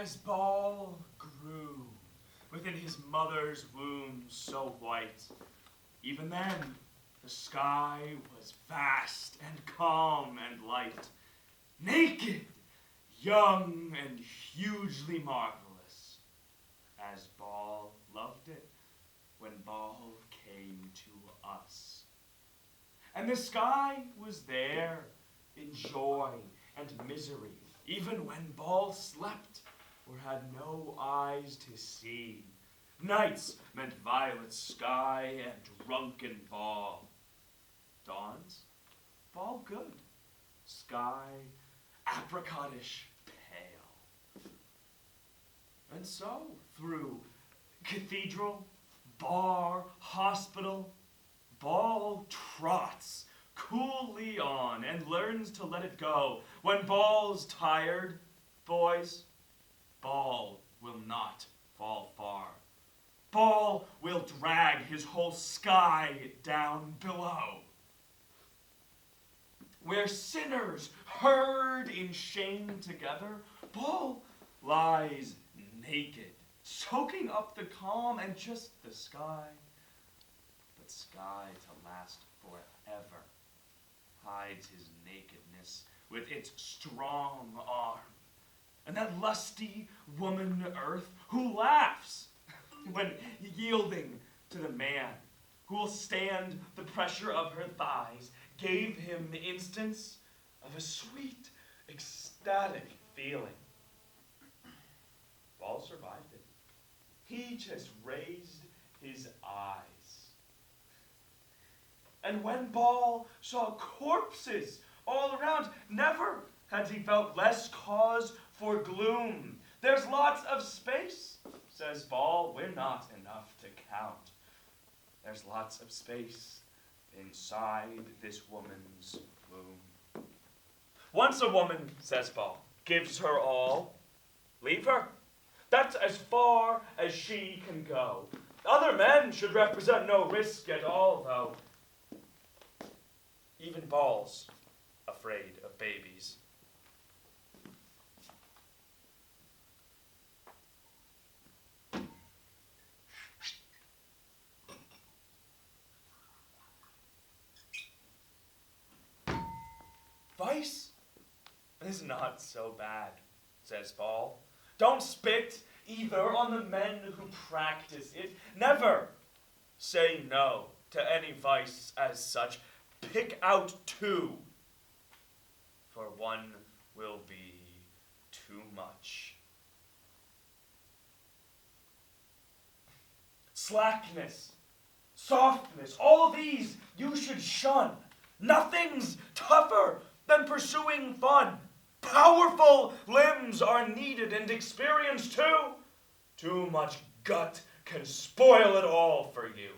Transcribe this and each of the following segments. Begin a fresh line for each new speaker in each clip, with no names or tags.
As Baal grew within his mother's womb so white, even then the sky was vast and calm and light, naked, young, and hugely marvelous, as Baal loved it when Baal came to us. And the sky was there in joy and misery, even when Baal slept or had no eyes to see. Nights meant violet sky and drunken Baal. Dawns, Baal good, sky apricotish pale. And so, through cathedral, bar, hospital, Baal trots coolly on and learns to let it go. When Baal's tired, boys, Baal will not fall far. Baal will drag his whole sky down below. Where sinners herd in shame together, Baal lies naked, soaking up the calm and just the sky. But sky to last forever hides his nakedness with its strong arm. And that lusty woman Earth who laughs when yielding to the man who will stand the pressure of her thighs gave him the instance of a sweet, ecstatic feeling. Baal survived it. He just raised his eyes. And when Baal saw corpses all around, never had he felt less cause for gloom. There's lots of space, says Baal. We're not enough to count. There's lots of space inside this woman's womb. Once a woman, says Baal, gives her all, leave her. That's as far as she can go. Other men should represent no risk at all, though. Even Baal's afraid of babies. Vice is not so bad, says Baal. Don't spit either on the men who practice it. Never say no to any vice as such. Pick out two, for one will be too much. Slackness, softness, all these you should shun. Nothing's tougher than pursuing fun. Powerful limbs are needed and experience too. Too much gut can spoil it all for you.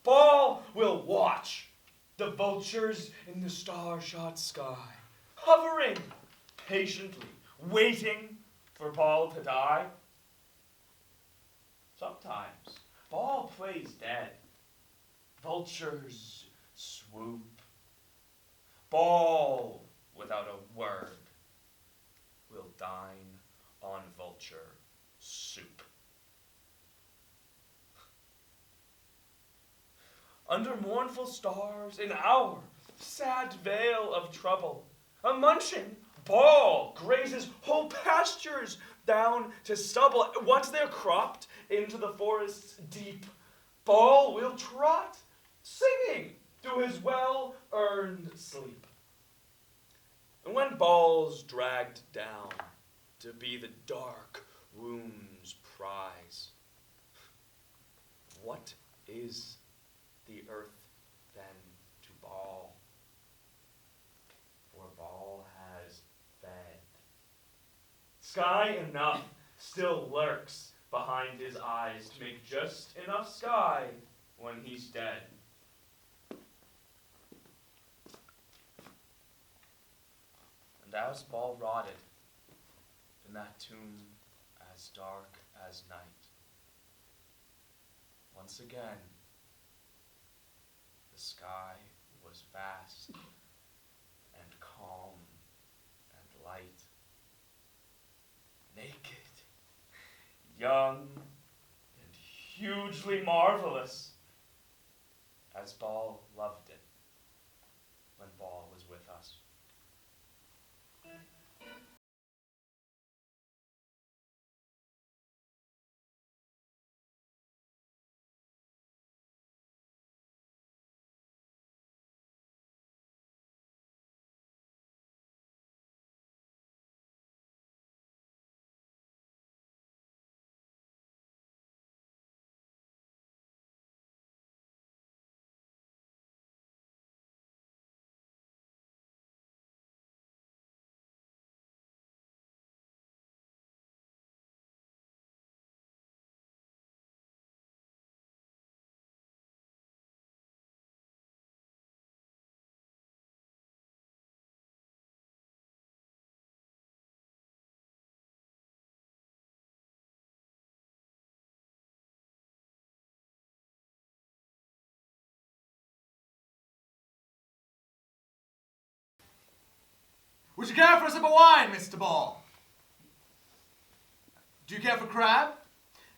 Baal will watch the vultures in the star-shot sky, hovering patiently, waiting for Baal to die. Sometimes Baal plays dead. Vultures swoop. Baal, without a word, will dine on vulture soup. Under mournful stars, in our sad vale of trouble, a munching Baal grazes whole pastures down to stubble. Once they're cropped into the forest's deep, Baal will trot, singing through his well-earned sleep. And when Baal's dragged down to be the dark womb's prize, what is the earth then to Baal? For Baal has fed. Sky enough still lurks behind his eyes to make just enough sky when he's dead. And as Baal rotted in that tomb as dark as night, once again the sky was vast and calm and light, young and hugely marvelous, as Baal loved it when Baal was with us.
Would you care for a sip of wine, Mr. Baal? Do you care for crab?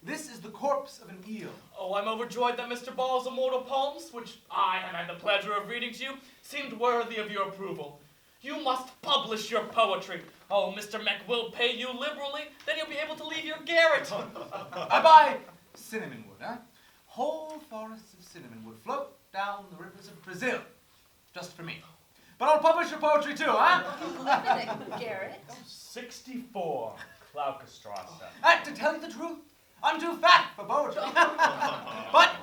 This is the corpse of an eel.
Oh, I'm overjoyed that Mr. Ball's immortal poems, which I have had the pleasure of reading to you, seemed worthy of your approval. You must publish your poetry. Oh, Mr. Mech will pay you liberally, then you'll be able to leave your garret.
I buy cinnamon wood, huh? Whole forests of cinnamon wood float down the rivers of Brazil, just for me. But I'll publish your poetry too, huh?
You live in a garret?
64, Klaukestrasse.
And to tell you the truth, I'm too fat for poetry. But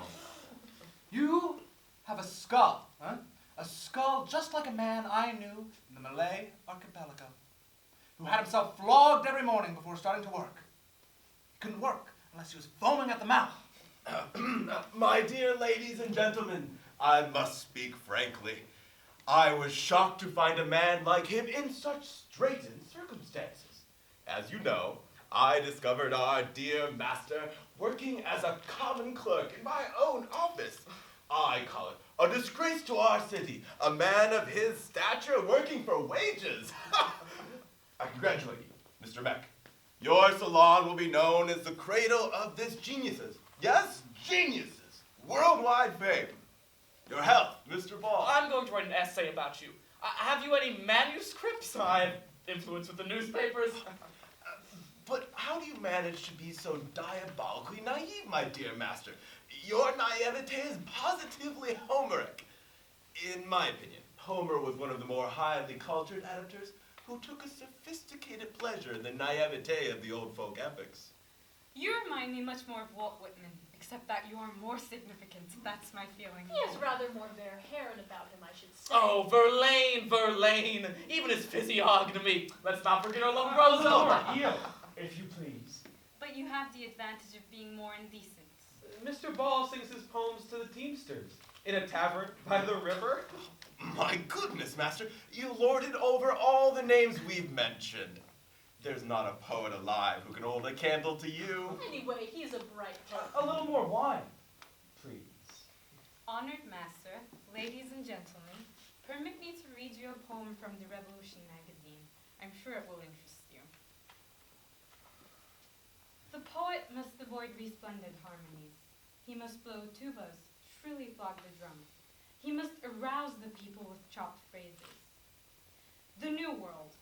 you have a skull, huh? A skull just like a man I knew in the Malay archipelago, who had himself flogged every morning before starting to work. He couldn't work unless he was foaming at the mouth.
My dear ladies and gentlemen, I must speak frankly. I was shocked to find a man like him in such straitened circumstances. As you know, I discovered our dear master working as a common clerk in my own office. I call it a disgrace to our city, a man of his stature working for wages. I congratulate you, Mr. Mech. Your salon will be known as the cradle of this geniuses. Yes, geniuses. Worldwide fame. Your health, Mr. Baal.
I'm going to write an essay about you. Have you any manuscripts? I have influence with the newspapers.
But how do you manage to be so diabolically naive, my dear master? Your naivete is positively Homeric. In my opinion, Homer was one of the more highly cultured editors who took a sophisticated pleasure in the naivete of the old folk epics.
You remind me much more of Walt Whitman, except that you are more significant. That's my feeling.
He has rather more Verhaeren about him, I should say.
Oh, Verlaine, even his physiognomy. Let's not forget our love of Rosa.
Eel, if you please.
But you have the advantage of being more indecent.
Mr. Ball sings his poems to the Teamsters in a tavern by the river.
My goodness, master, you lorded over all the names we've mentioned. There's not a poet alive who can hold a candle to you.
Anyway, he's a bright poet.
A little more wine, please.
Honored master, ladies and gentlemen, permit me to read you a poem from the Revolution magazine. I'm sure it will interest you. The poet must avoid resplendent harmonies. He must blow tubas, shrilly flog the drum. He must arouse the people with chopped phrases. The New World,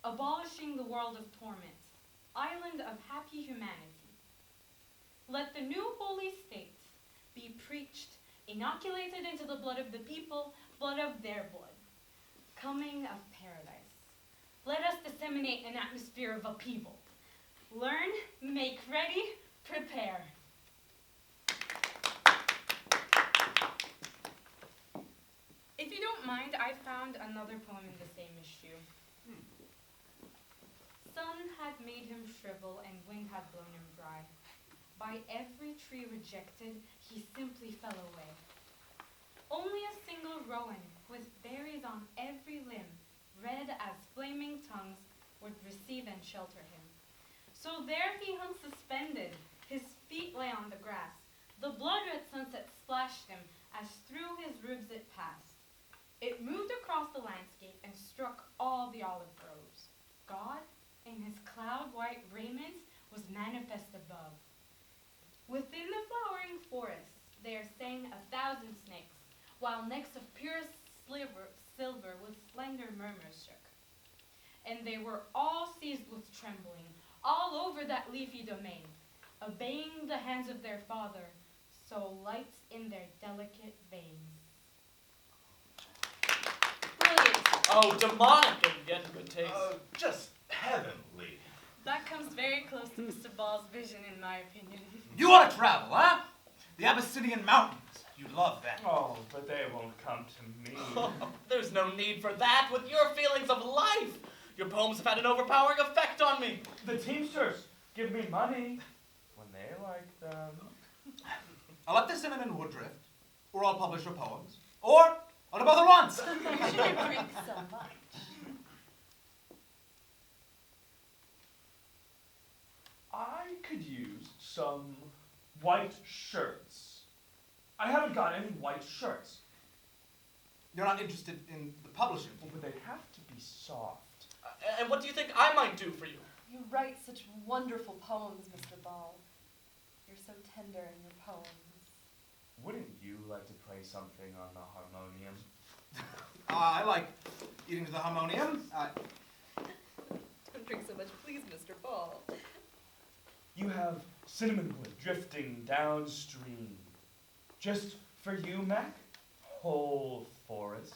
abolishing the world of torment, island of happy humanity. Let the new holy state be preached, inoculated into the blood of the people, blood of their blood. Coming of paradise. Let us disseminate an atmosphere of upheaval. Learn, make ready, prepare. If you don't mind, I found another poem in the same issue. Sun had made him shrivel and wind had blown him dry. By every tree rejected, he simply fell away. Only a single rowan, with berries on every limb, red as flaming tongues, would receive and shelter him. So there he hung suspended, his feet lay on the grass. The blood-red sunset splashed him, as through his ribs it passed. It moved across the landscape and struck all the olive groves. God, in his cloud-white raiment, was manifest above. above. Within the flowering forest there sang 1,000 snakes, while necks of purest silver with slender murmurs shook. And they were all seized with trembling, all over that leafy domain, obeying the hands of their father, so light in their delicate veins.
Brilliant.
Oh, demonic and yet in good taste.
Just heavenly.
That comes very close to Mr. Ball's vision, in my opinion.
You want to travel, huh? The Abyssinian mountains. You'd love that.
Oh, but they won't come to me.
There's no need for that with your feelings of life. Your poems have had an overpowering effect on me.
The Teamsters give me money when they like them.
I'll let the cinnamon wood drift, or I'll publish your poems, or I'll do both at once.
You shouldn't drink so much.
I could use some white shirts. I haven't got any white shirts.
You're not interested in the publishing.
Oh, but they have to be soft.
And what do you think I might do for you?
You write such wonderful poems, Mr. Ball. You're so tender in your poems.
Wouldn't you like to play something on the harmonium?
I like eating to the harmonium.
Don't drink so much, please, Mr. Ball.
You have cinnamon wood drifting downstream. Just for you, Mac? Whole forest.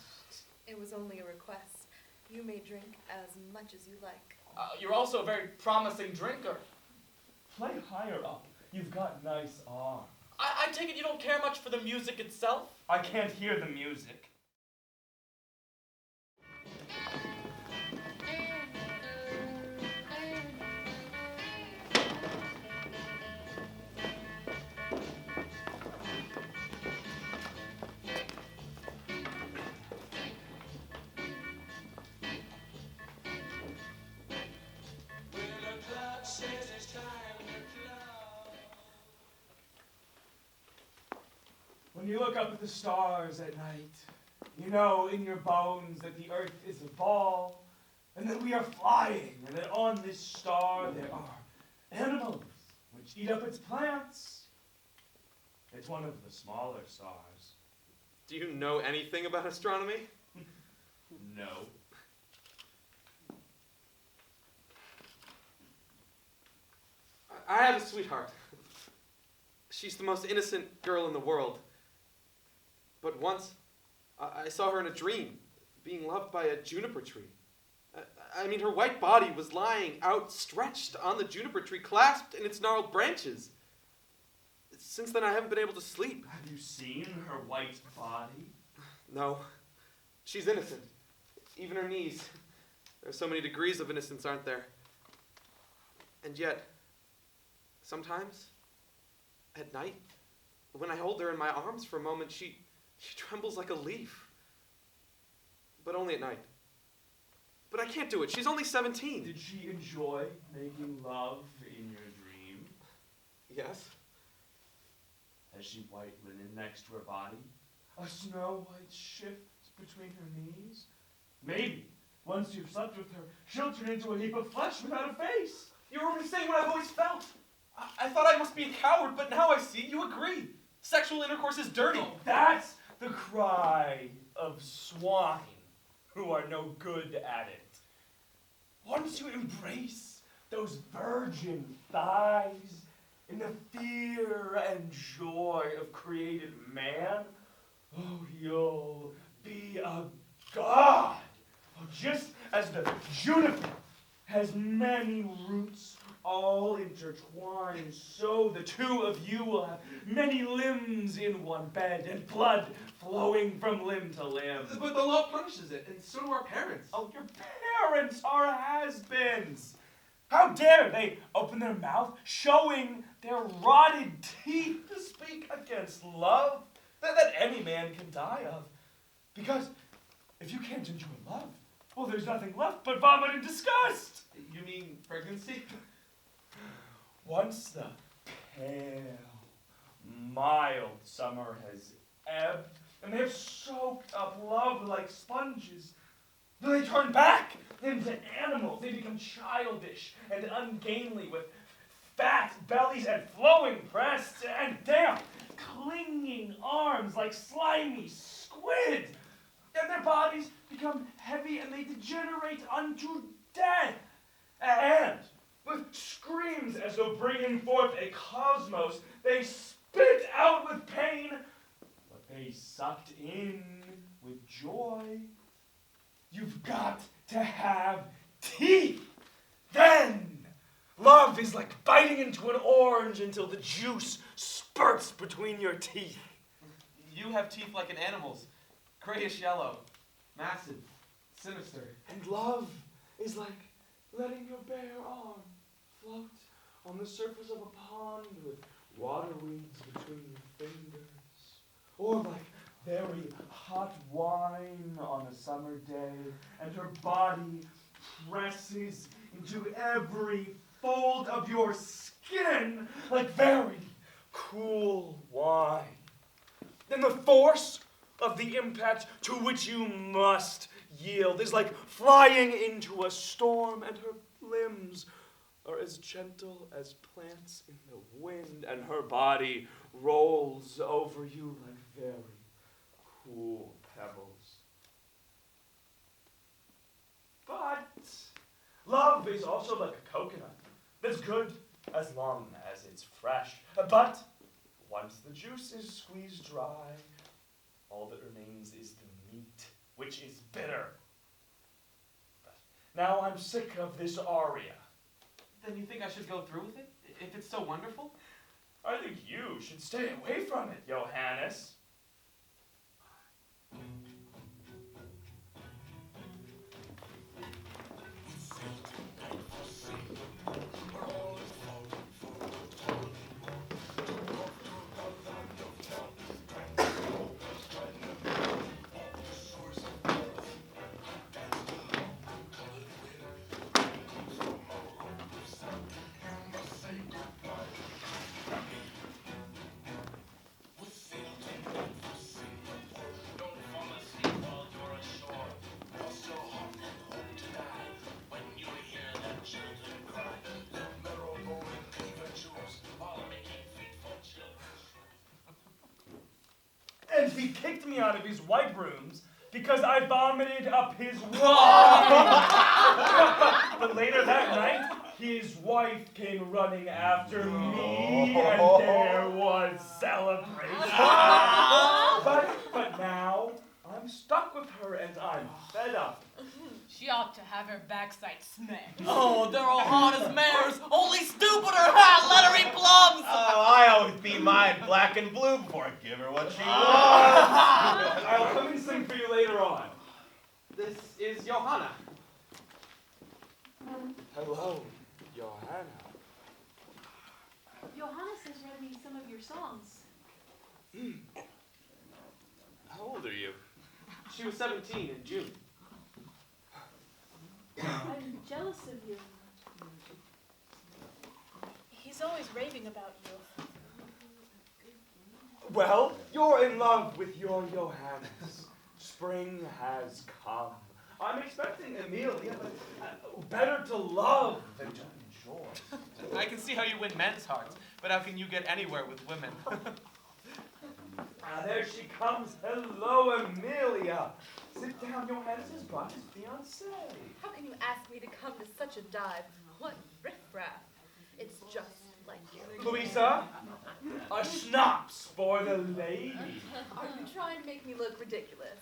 It was only a request. You may drink as much as you like.
You're also a very promising drinker.
Play higher up. You've got nice arms.
I take it you don't care much for the music itself?
I can't hear the music. When you look up at the stars at night, you know in your bones that the earth is a ball, and that we are flying, and that on this star there are animals which eat up its plants. It's one of the smaller stars.
Do you know anything about astronomy?
No.
I have a sweetheart. She's the most innocent girl in the world. But once, I saw her in a dream, being loved by a juniper tree. I mean, her white body was lying outstretched on the juniper tree, clasped in its gnarled branches. Since then, I haven't been able to sleep.
Have you seen her white body?
No. She's innocent. Even her knees. There are so many degrees of innocence, aren't there? And yet, sometimes, at night, when I hold her in my arms for a moment, she trembles like a leaf. But only at night. But I can't do it. She's only 17.
Did she enjoy making love in your dream?
Yes.
Has she white linen next to her body? A snow white shift between her knees? Maybe, once you've slept with her, she'll turn into a heap of flesh without a face.
You're only saying what I've always felt. I thought I must be a coward, but now I see you agree. Sexual intercourse is dirty.
Oh, that's the cry of swine who are no good at it. Once you embrace those virgin thighs in the fear and joy of created man, oh, you'll be a god. Oh, just as the juniper has many roots all intertwined, so the two of you will have many limbs in one bed and blood flowing from limb to limb.
But the law punishes it, and so do our parents.
Oh, your parents are has-beens. How dare they open their mouth, showing their rotted teeth to speak against love that any man can die of. Because if you can't enjoy love, well, there's nothing left but vomit and disgust.
You mean pregnancy?
Once the pale, mild summer has ebbed, and they have soaked up love like sponges, then they turn back into animals. They become childish and ungainly with fat bellies and flowing breasts and damp, clinging arms like slimy squid. And their bodies become heavy and they degenerate unto death. And with screams as though bringing forth a cosmos, they spit out with pain what they sucked in with joy. You've got to have teeth. Then love is like biting into an orange until the juice spurts between your teeth.
You have teeth like an animal's, grayish yellow, massive, sinister.
And love is like letting your bare arm float on the surface of a pond with water weeds between your fingers. Or like very hot wine on a summer day, and her body presses into every fold of your skin like very cool wine. Then the force of the impact to which you must yield is like flying into a storm, and her limbs are as gentle as plants in the wind, and her body rolls over you like very cool pebbles. But love is also like a coconut that's good as long as it's fresh. But once the juice is squeezed dry, all that remains is the meat, which is bitter. But now I'm sick of this aria.
Then you think I should go through with it, if it's so wonderful?
I think you should stay away from it, Johannes. And he kicked me out of his white rooms because I vomited up his wine. But later that night, his wife came running after me, and there was celebration. But now I'm stuck with her, and I'm fed up.
She ought to have her backside smacked.
Oh, they're all hot as mares, only stupider, ha, let her eat plums!
Oh, I always be mine black and blue before I give her what she wants.
I'll come and sing for you later on.
This is Johanna.
Hello, Johanna.
Johannes has read me some of your songs.
How old are you? She was 17 in June.
I'm jealous of you. He's always raving about you.
Well, you're in love with your Johannes. Spring has come. I'm expecting Amelia, but better to love than to enjoy.
I can see how you win men's hearts, but how can you get anywhere with women?
There she comes. Hello, Amelia. Sit down. Johannes has brought his fiancée.
How can you ask me to come to such a dive? What riffraff. It's just like you.
Louisa, a schnapps for the lady.
Are you trying to make me look ridiculous?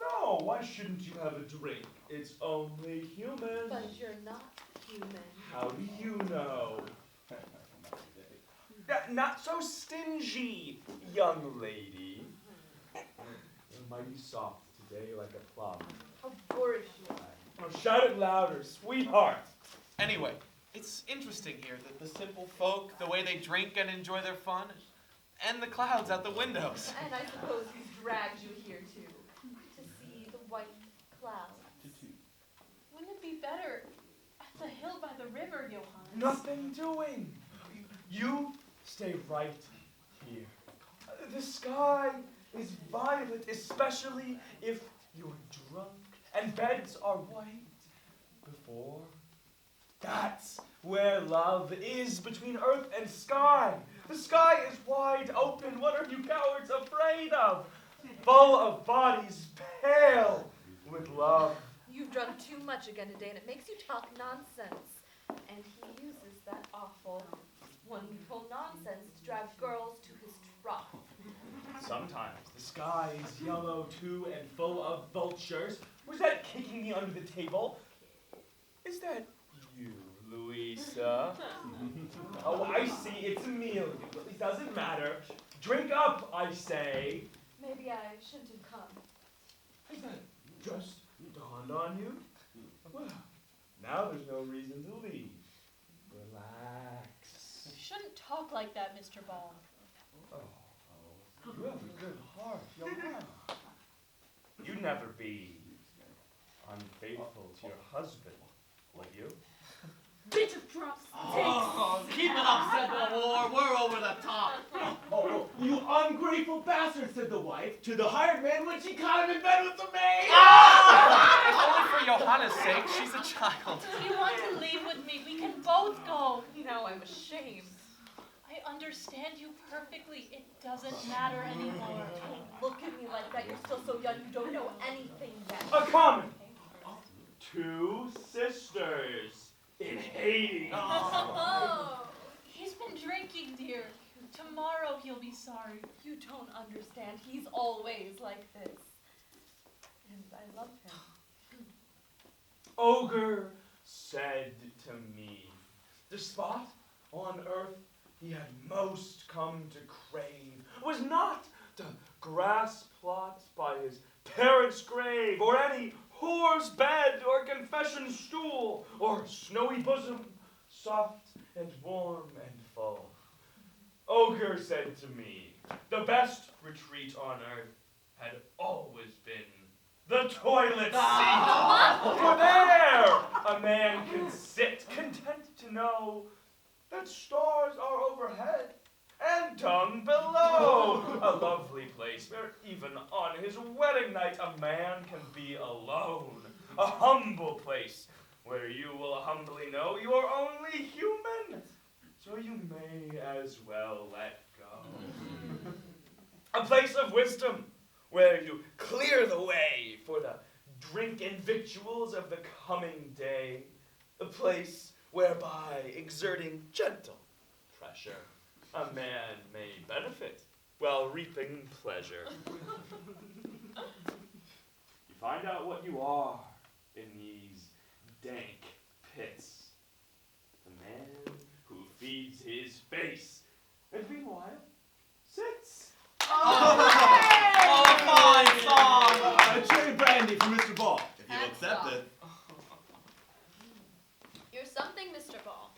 No, why shouldn't you have a drink? It's only human.
But you're not human.
How do you know? Not so stingy, young lady. You're mighty soft today like a plum.
How boorish you are.
Oh, shout it louder, sweetheart.
Anyway, it's interesting here that the simple folk, the way they drink and enjoy their fun, and the clouds out the windows.
And I suppose he's dragged you here too, to see the white clouds.
Wouldn't it be better at the hill by the river, Johannes?
Nothing doing. You stay right here. The sky is violet, especially if you're drunk, and beds are white before That's where love is between earth and sky. The sky is wide open. What are you cowards afraid of? Full of bodies pale with love.
You've drunk too much again today, and it makes you talk nonsense. And he uses that awful, wonderful nonsense to drag girls to his trough.
Sometimes the sky is yellow too and full of vultures. Was that kicking me under the table? Is that you, Louisa? Oh, I see, it's Amelia. Well, it doesn't matter. Drink up, I say.
Maybe I shouldn't have come.
Has that just dawned on you? Well, now there's no reason to leave. Relax.
You shouldn't talk like that, Mr. Ball.
Oh, you have a good heart, young man. You'd never be unfaithful to your husband, would you?
Bitch of drops.
Oh, keep it up, said the war. We're over the top.
Oh, you ungrateful bastard, said the wife to the hired man when she caught him in bed with the maid.
Only for Johanna's sake, she's a child.
If you want to leave with me, we can both go.
Now I'm ashamed.
I understand you perfectly. It doesn't matter anymore.
Don't look at me like that. You're still so young. You don't know anything yet.
A common. Two sisters in Hades.
Oh.
He's been drinking, dear. Tomorrow he'll be sorry.
You don't understand. He's always like this. And I love him.
Ogre said to me, the spot on earth he had most come to crave was not the grass plot by his parents' grave, or any whore's bed, or confession stool, or snowy bosom, soft and warm and full. Ogre said to me, the best retreat on earth had always been the toilet seat. For there a man can sit, content to know that stars are overhead and down below. A lovely place where even on his wedding night a man can be alone. A humble place where you will humbly know you are only human, so you may as well let go. A place of wisdom where you clear the way for the drink and victuals of the coming day. A place whereby exerting gentle pressure, a man may benefit while reaping pleasure. You find out what you are in these dank pits. The man who feeds his face, and meanwhile sits.
Fine song! Cherry brandy for Mr. Ball, if you'll accept it.
You're something, Mr. Ball.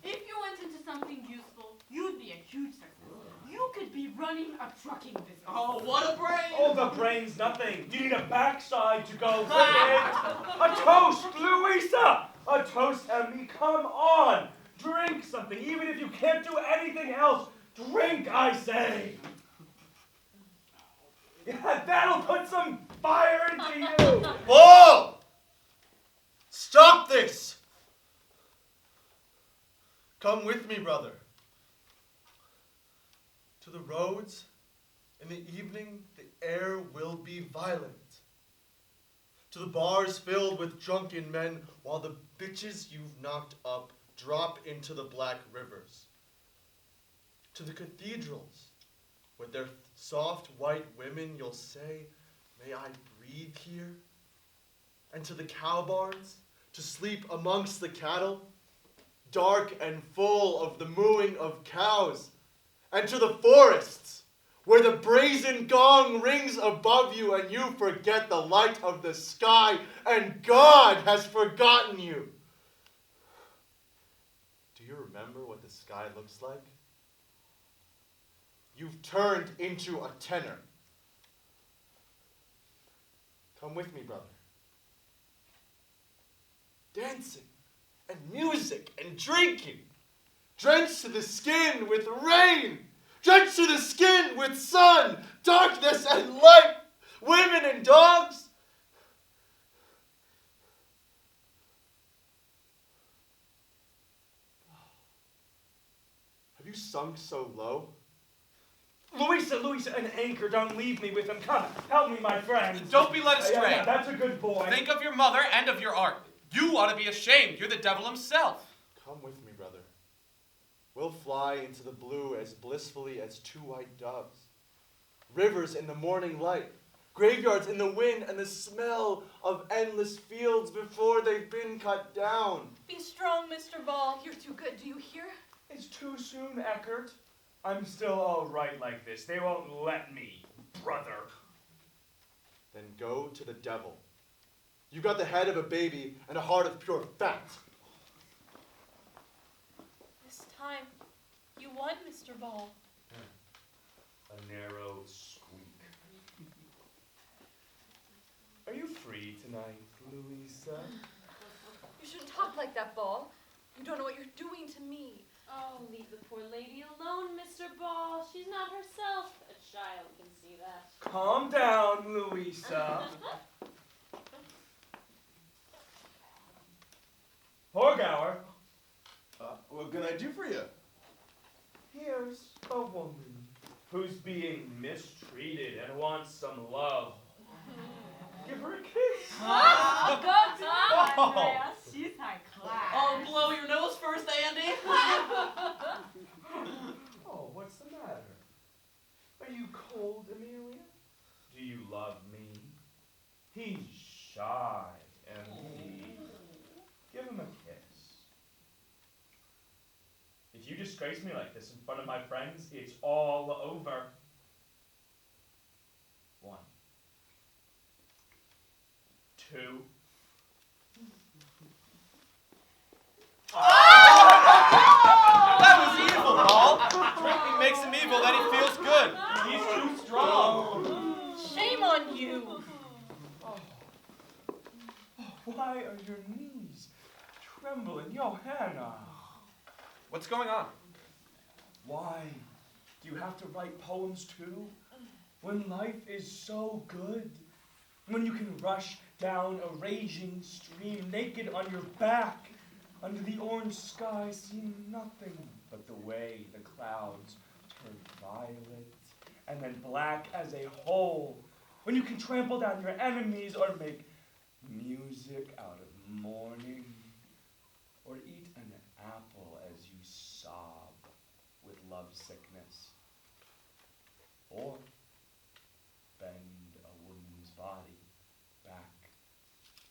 If you went into something useful, you'd be a huge success. You could be running a trucking business.
Oh, what a brain!
Oh, the brain's nothing. You need a backside to go with it. A toast, Louisa! A toast, Emmy. Come on. Drink something, even if you can't do anything else. Drink, I say. Yeah, that'll put some fire into you.
Ball! Stop this! Come with me, brother. To the roads. In the evening, the air will be violent. To the bars filled with drunken men, while the bitches you've knocked up drop into the black rivers. To the cathedrals, with their soft white women, you'll say, may I breathe here? And to the cow barns, to sleep amongst the cattle, dark and full of the mooing of cows. And to the forests, where the brazen gong rings above you and you forget the light of the sky, and God has forgotten you. Do you remember what the sky looks like? You've turned into a tenor. Come with me, brother. Dancing and music and drinking, drenched to the skin with rain, drenched to the skin with sun, darkness and light, women and dogs.
sunk so low?
Louisa, an anchor, don't leave me with him. Come, help me, my friend.
Don't be led astray.
Yeah, that's a good boy.
Think of your mother and of your art. You ought to be ashamed. You're the devil himself.
Come with me, brother. We'll fly into the blue as blissfully as two white doves. Rivers in the morning light, graveyards in the wind, and the smell of endless fields before they've been cut down.
Be strong, Mr. Ball. You're too good, do you hear?
It's too soon, Eckert. I'm still all right like this. They won't let me, brother.
Then go to the devil. You got the head of a baby and a heart of pure fat.
This time, you won, Mr. Ball.
A narrow squeak. Are you free tonight, Louisa?
You shouldn't talk like that, Ball. You don't know what you're doing to me.
Oh, leave the poor lady alone, Mr. Ball. She's not herself. A child can see that.
Calm down, Louisa. Horgauer,
What can I do for you?
here's a woman who's being mistreated and wants some love. Give her a kiss.
Good job, Andrea. She's high class.
Oh, blow your nose first, Andy.
Oh, what's the matter? Are you cold, Amelia? Do you love me? He's shy and weak. Give him a kiss. If you disgrace me like this in front of my friends, it's all over. 1, 2.
That was evil, Paul. Drinking makes him evil, then he feels good.
He's too strong.
Shame on you.
Why are your knees trembling, Johanna?
What's going on?
Why do you have to write poems too? When life is so good, when you can rush down a raging stream naked on your back, under the orange sky, seeing nothing but the way the clouds turn violet and then black as a hole, when you can trample down your enemies or make music out of mourning, or eat an apple as you sob with lovesickness, or bend a woman's body back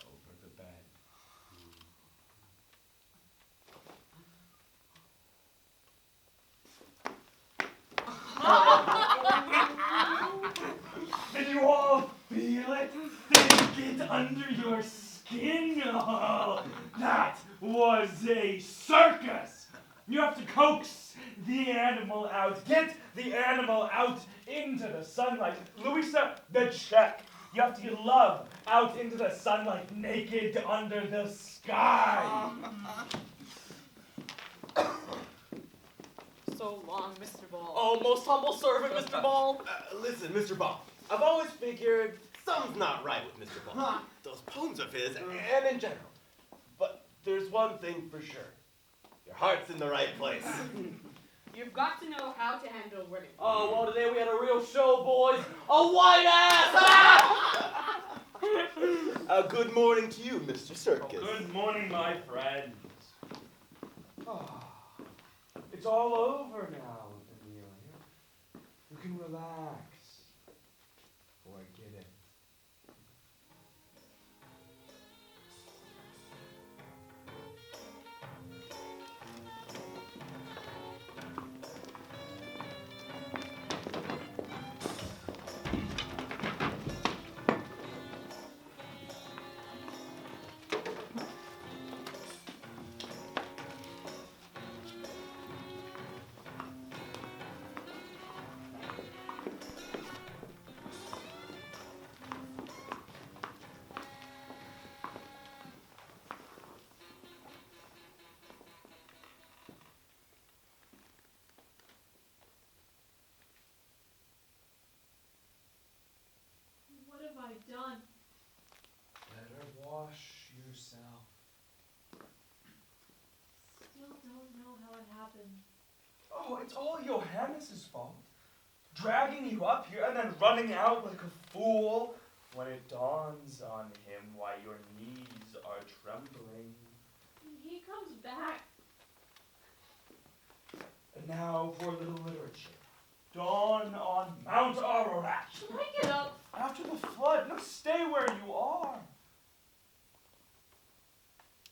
over the bed. Did you all feel it? Did it get under your skin? Oh, that was a circus! You have to coax the animal out. Get the animal out into the sunlight. Louisa, the check. You have to get love out into the sunlight, naked under the sky.
So long, Mr. Ball.
Oh, most humble servant, Mr. Ball.
Listen, Mr. Ball, I've always figured something's not right with Mr. Ball. Those poems of his, and in general. But there's one thing for sure. Your heart's in the right place.
You've got to know how to handle women.
Oh, well, today we had a real show, boys. A white ass!
Good morning to you, Mr. Circus.
Good morning, my friends. It's all over now, Amelia. You can relax. Forget it.
What have I done?
Better wash yourself.
Still don't know how it happened.
Oh, it's all Johannes's fault. Dragging you up here and then running out like a fool when it dawns on him why your knees are trembling.
He comes back.
And now for a little literature. Dawn on Mount Ararat.
Should I get up?
After the flood. No, stay where you are.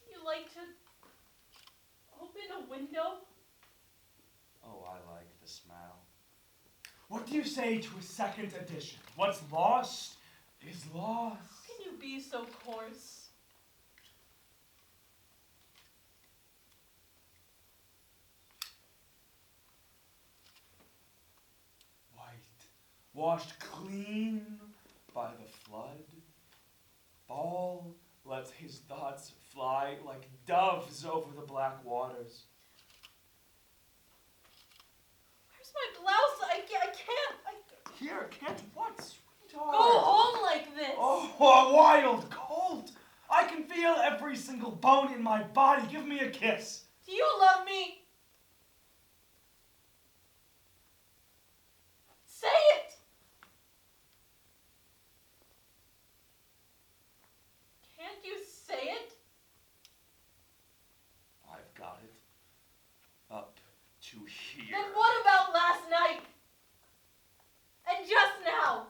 You like to open a window?
Oh, I like the smell. What do you say to a second edition? What's lost is lost.
How can you be so coarse?
Washed clean by the flood. Baal lets his thoughts fly like doves over the black waters.
Where's my blouse? I can't.
Here, can't what, sweetheart?
Go home like this.
Oh, a wild cold. I can feel every single bone in my body. Give me a kiss.
Do you love me? Say it! Can't you say it?
I've got it. Up to here.
Then what about last night? And just now?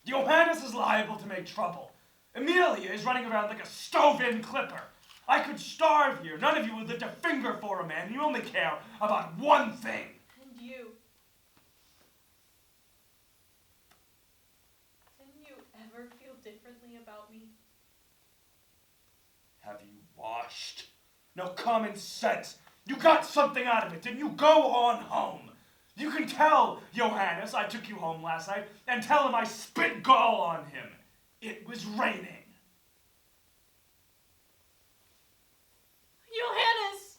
Johannes is liable to make trouble. Amelia is running around like a stove-in clipper. I could starve here. None of you would lift a finger for a man. You only care about one thing.
And you? Didn't you ever feel differently about me?
Have you washed? No common sense. You got something out of it, didn't you? Go on home. You can tell Johannes I took you home last night and tell him I spit gall on him. It was raining.
Johannes!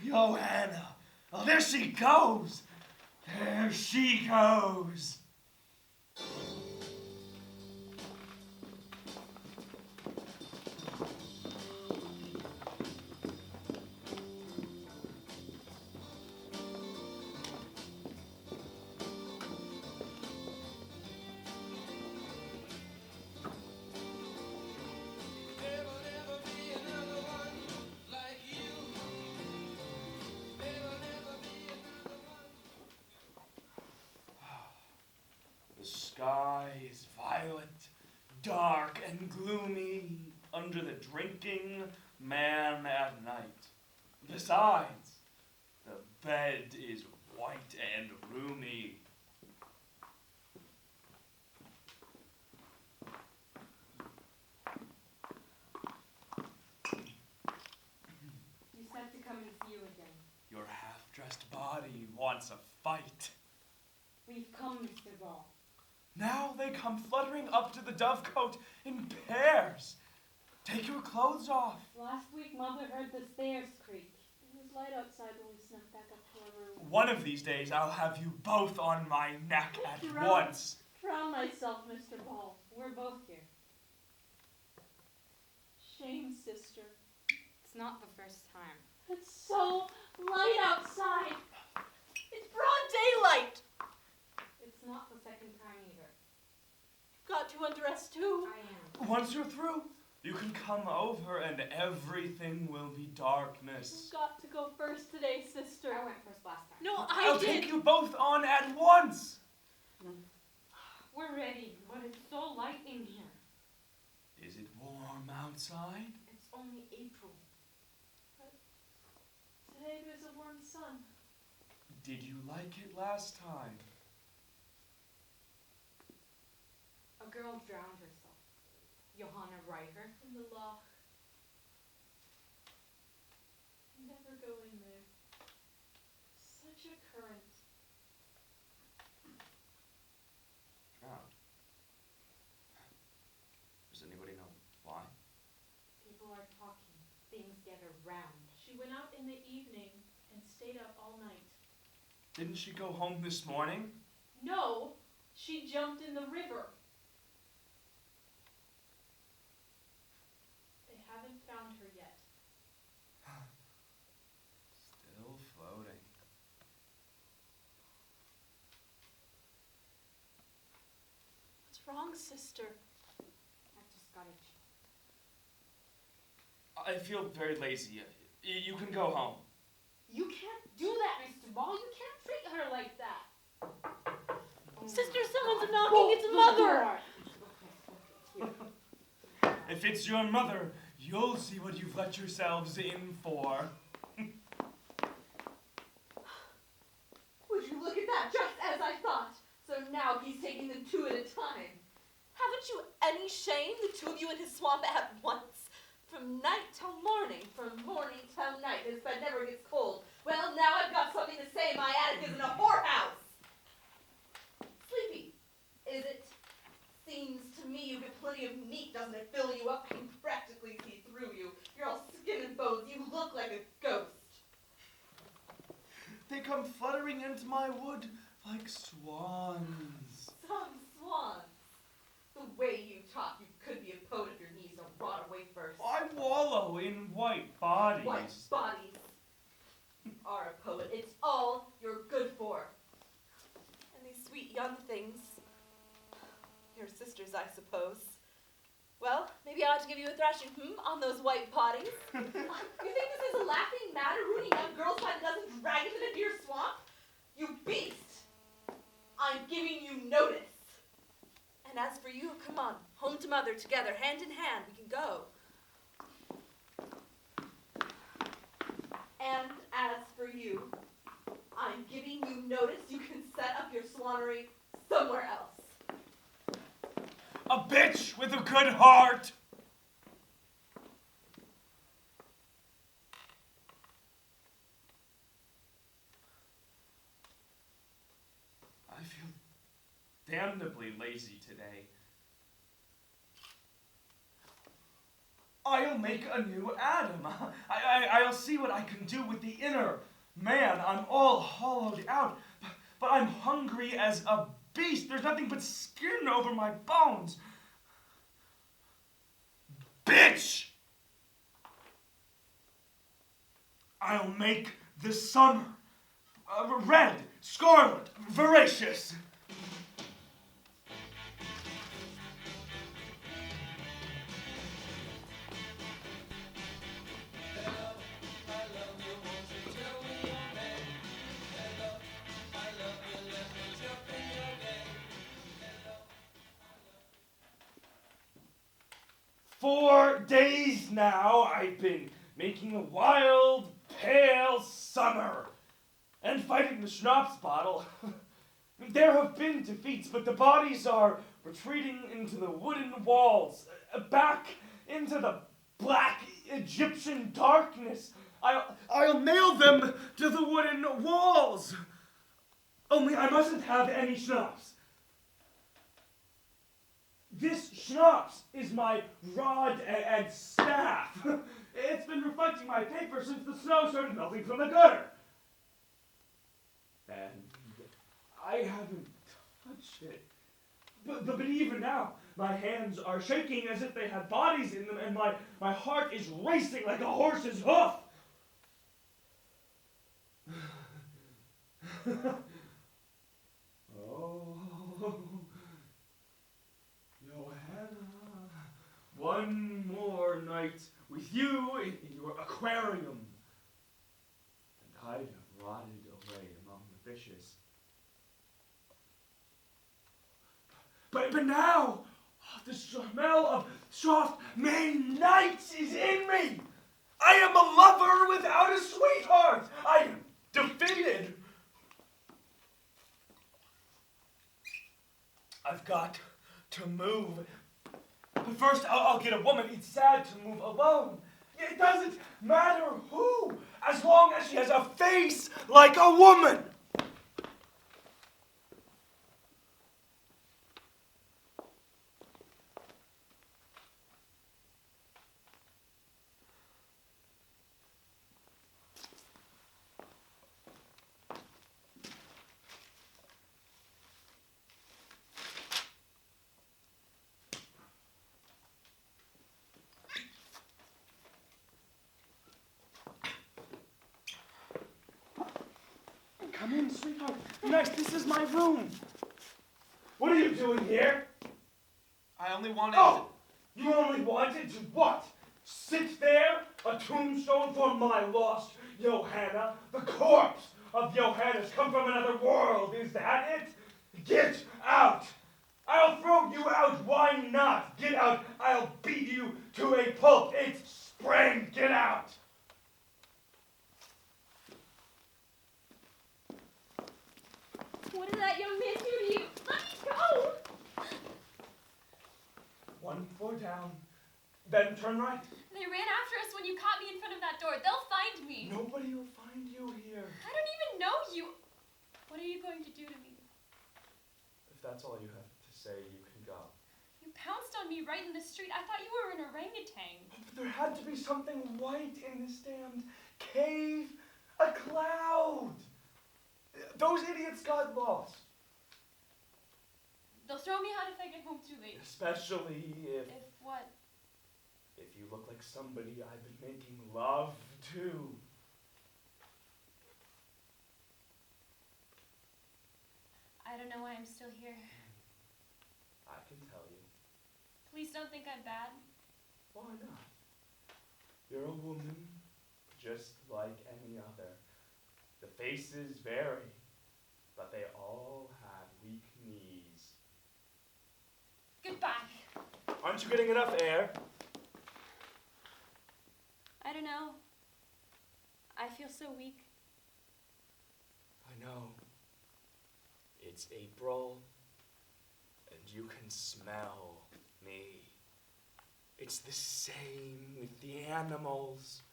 Johanna. Oh, there she goes. There she goes. The sky is violet, dark and gloomy under the drinking man at night. Besides, the bed is white and roomy.
You said to come and see you again.
Your half-dressed body wants a fight.
We've come, Mr. Baal.
Now they come fluttering up to the dovecote in pairs. Take your clothes off.
Last week, Mother heard the stairs creak.
It was light outside when we snuck back up to our room.
One of these days, I'll have you both on my neck at once.
Drown myself, Mr. Baal.
We're both here.
Shame, sister.
It's not the first time.
It's so light outside. It's broad daylight.
It's not the second time either.
Got to undress too.
I am.
Once you're through, you can come over and everything will be darkness.
Got to go first today, sister.
I went first last time.
No,
I'll take you both on at once.
We're ready, but it's so light in here.
Is it warm outside?
It's only April.
Today there's a warm sun.
Did you like it last time?
A girl drowned herself. Johanna Reicher.
In the loch. Never go in there. Such a current.
Drowned. Does anybody know why?
People are talking. Things get around.
She went out in the evening and stayed up all night.
Didn't she go home this morning?
No, she jumped in the river.
wrong, sister?
After Scottish.
I feel very lazy. You can go home.
You can't do that, Mr. Ball. You can't treat her like that.
Sister, someone's knocking. It's Mother.
If it's your mother, you'll see what you've let yourselves in for.
Would you look at that? Just as I thought. So now he's taking them two at a time. Haven't you any shame, the two of you in his swamp at once? From night till morning, from morning till night. His bed never gets cold. Well, now I've got something to say. My attic isn't a whorehouse. Sleepy, is it? Seems to me you get plenty of meat, doesn't it? Fill you up, I can practically see through you. You're all skin and bones. You look like a ghost.
They come fluttering into my wood like swans.
Some swans. The way you talk, you could be a poet if your knees don't rot away first.
I wallow in white bodies.
White bodies. You are a poet. It's all you're good for. And these sweet young things. Your sisters, I suppose. Well, maybe I ought to give you a thrashing, on those white bodies. You think this is a laughing matter, ruining young girls by the dozen dragons in a deer swamp? You beast! I'm giving you notice. And as for you, come on, home to Mother together, hand in hand, we can go. And as for you, I'm giving you notice you can set up your swannery somewhere else.
A bitch with a good heart. I feel damnably lazy today. I'll make a new Adam. I'll see what I can do with the inner man. I'm all hollowed out, but I'm hungry as a beast. There's nothing but skin over my bones. Bitch! I'll make the summer red, scarlet, voracious. For days now, I've been making a wild, pale summer and fighting the schnapps bottle. There have been defeats, but the bodies are retreating into the wooden walls, back into the black Egyptian darkness. I'll nail them to the wooden walls. Only I mustn't have any schnapps. This schnapps is my rod and staff. It's been reflecting my paper since the snow started melting from the gutter. And I haven't touched it. But even now, my hands are shaking as if they had bodies in them, and my heart is racing like a horse's hoof. Oh, Johanna, one more night with you in your aquarium, and I'd have rotted away among the fishes. But now, the smell of soft May nights is in me. I am a lover without a sweetheart. I am defeated. I've got to move. But first, I'll get a woman. It's sad to move alone. It doesn't matter who, as long as she has a face like a woman. Come in, sweetheart. Next, this is my room. What are you doing here?
I only wanted
Oh! You only wanted to what? Sit there? A tombstone for my lost Johanna? The corpse of Johanna's come from another world, is that it? Get out! I'll throw you out, why not? Get out, I'll beat you to a pulp. It's spring, get out!
What did that young man do to you? Let me go!
1 floor down, then turn right.
They ran after us when you caught me in front of that door. They'll find me.
Nobody will find you here.
I don't even know you. What are you going to do to me?
If that's all you have to say, you can go.
You pounced on me right in the street. I thought you were an orangutan.
But there had to be something white in this damned cave. A cloud. Those idiots got lost.
They'll throw me out if I get home too late.
Especially if
If what?
you look like somebody I've been making love to.
I don't know why I'm still here.
I can tell you.
Please don't think I'm bad.
Why not? You're a woman just like any other. The faces vary, but they all have weak knees.
Goodbye.
Aren't you getting enough air?
I don't know. I feel so weak.
I know. It's April, and you can smell me. It's the same with the animals.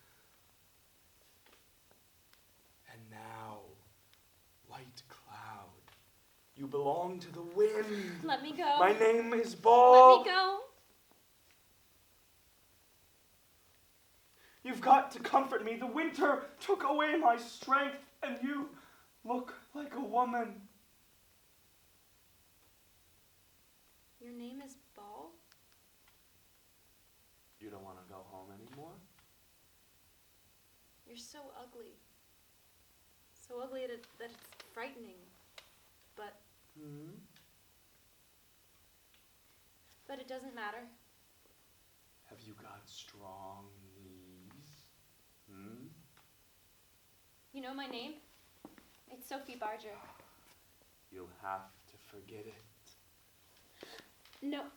And now, white cloud, you belong to the wind.
Let me go.
My name is Baal.
Let me go.
You've got to comfort me. The winter took away my strength, and you look like a woman.
Your name is Baal?
You don't want to go home anymore?
You're so ugly. So ugly that it's frightening. But it doesn't matter.
Have you got strong knees?
You know my name? It's Sophie Barger.
You'll have to forget it.
No,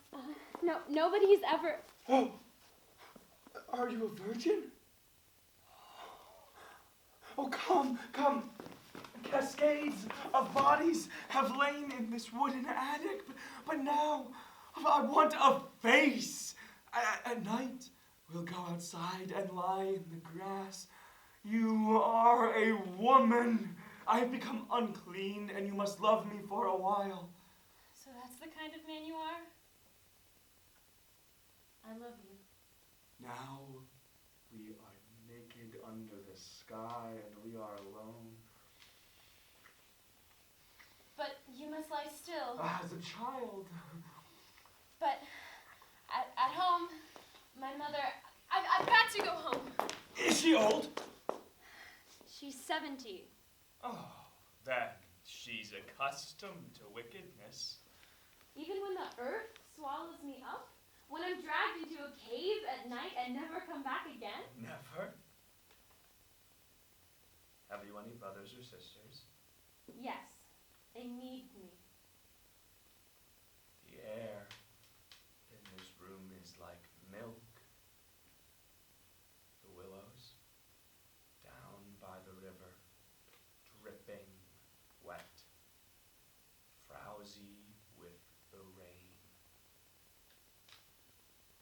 nobody's ever...
Oh! Are you a virgin? Oh, come! Cascades of bodies have lain in this wooden attic, but now I want a face. At night, we'll go outside and lie in the grass. You are a woman. I have become unclean, and you must love me for a while.
So that's the kind of man you are? I love you.
Now we are naked under the sky, and we are alone.
But you must lie still.
As a child.
But at home, my mother... I've got to go home.
Is she old?
She's 70.
Oh, then she's accustomed to wickedness.
Even when the earth swallows me up? When I'm dragged into a cave at night and never come back again?
Never. Have you any brothers or sisters?
Yes, they need me.
The air in this room is like milk. The willows down by the river, dripping wet, frowsy with the rain.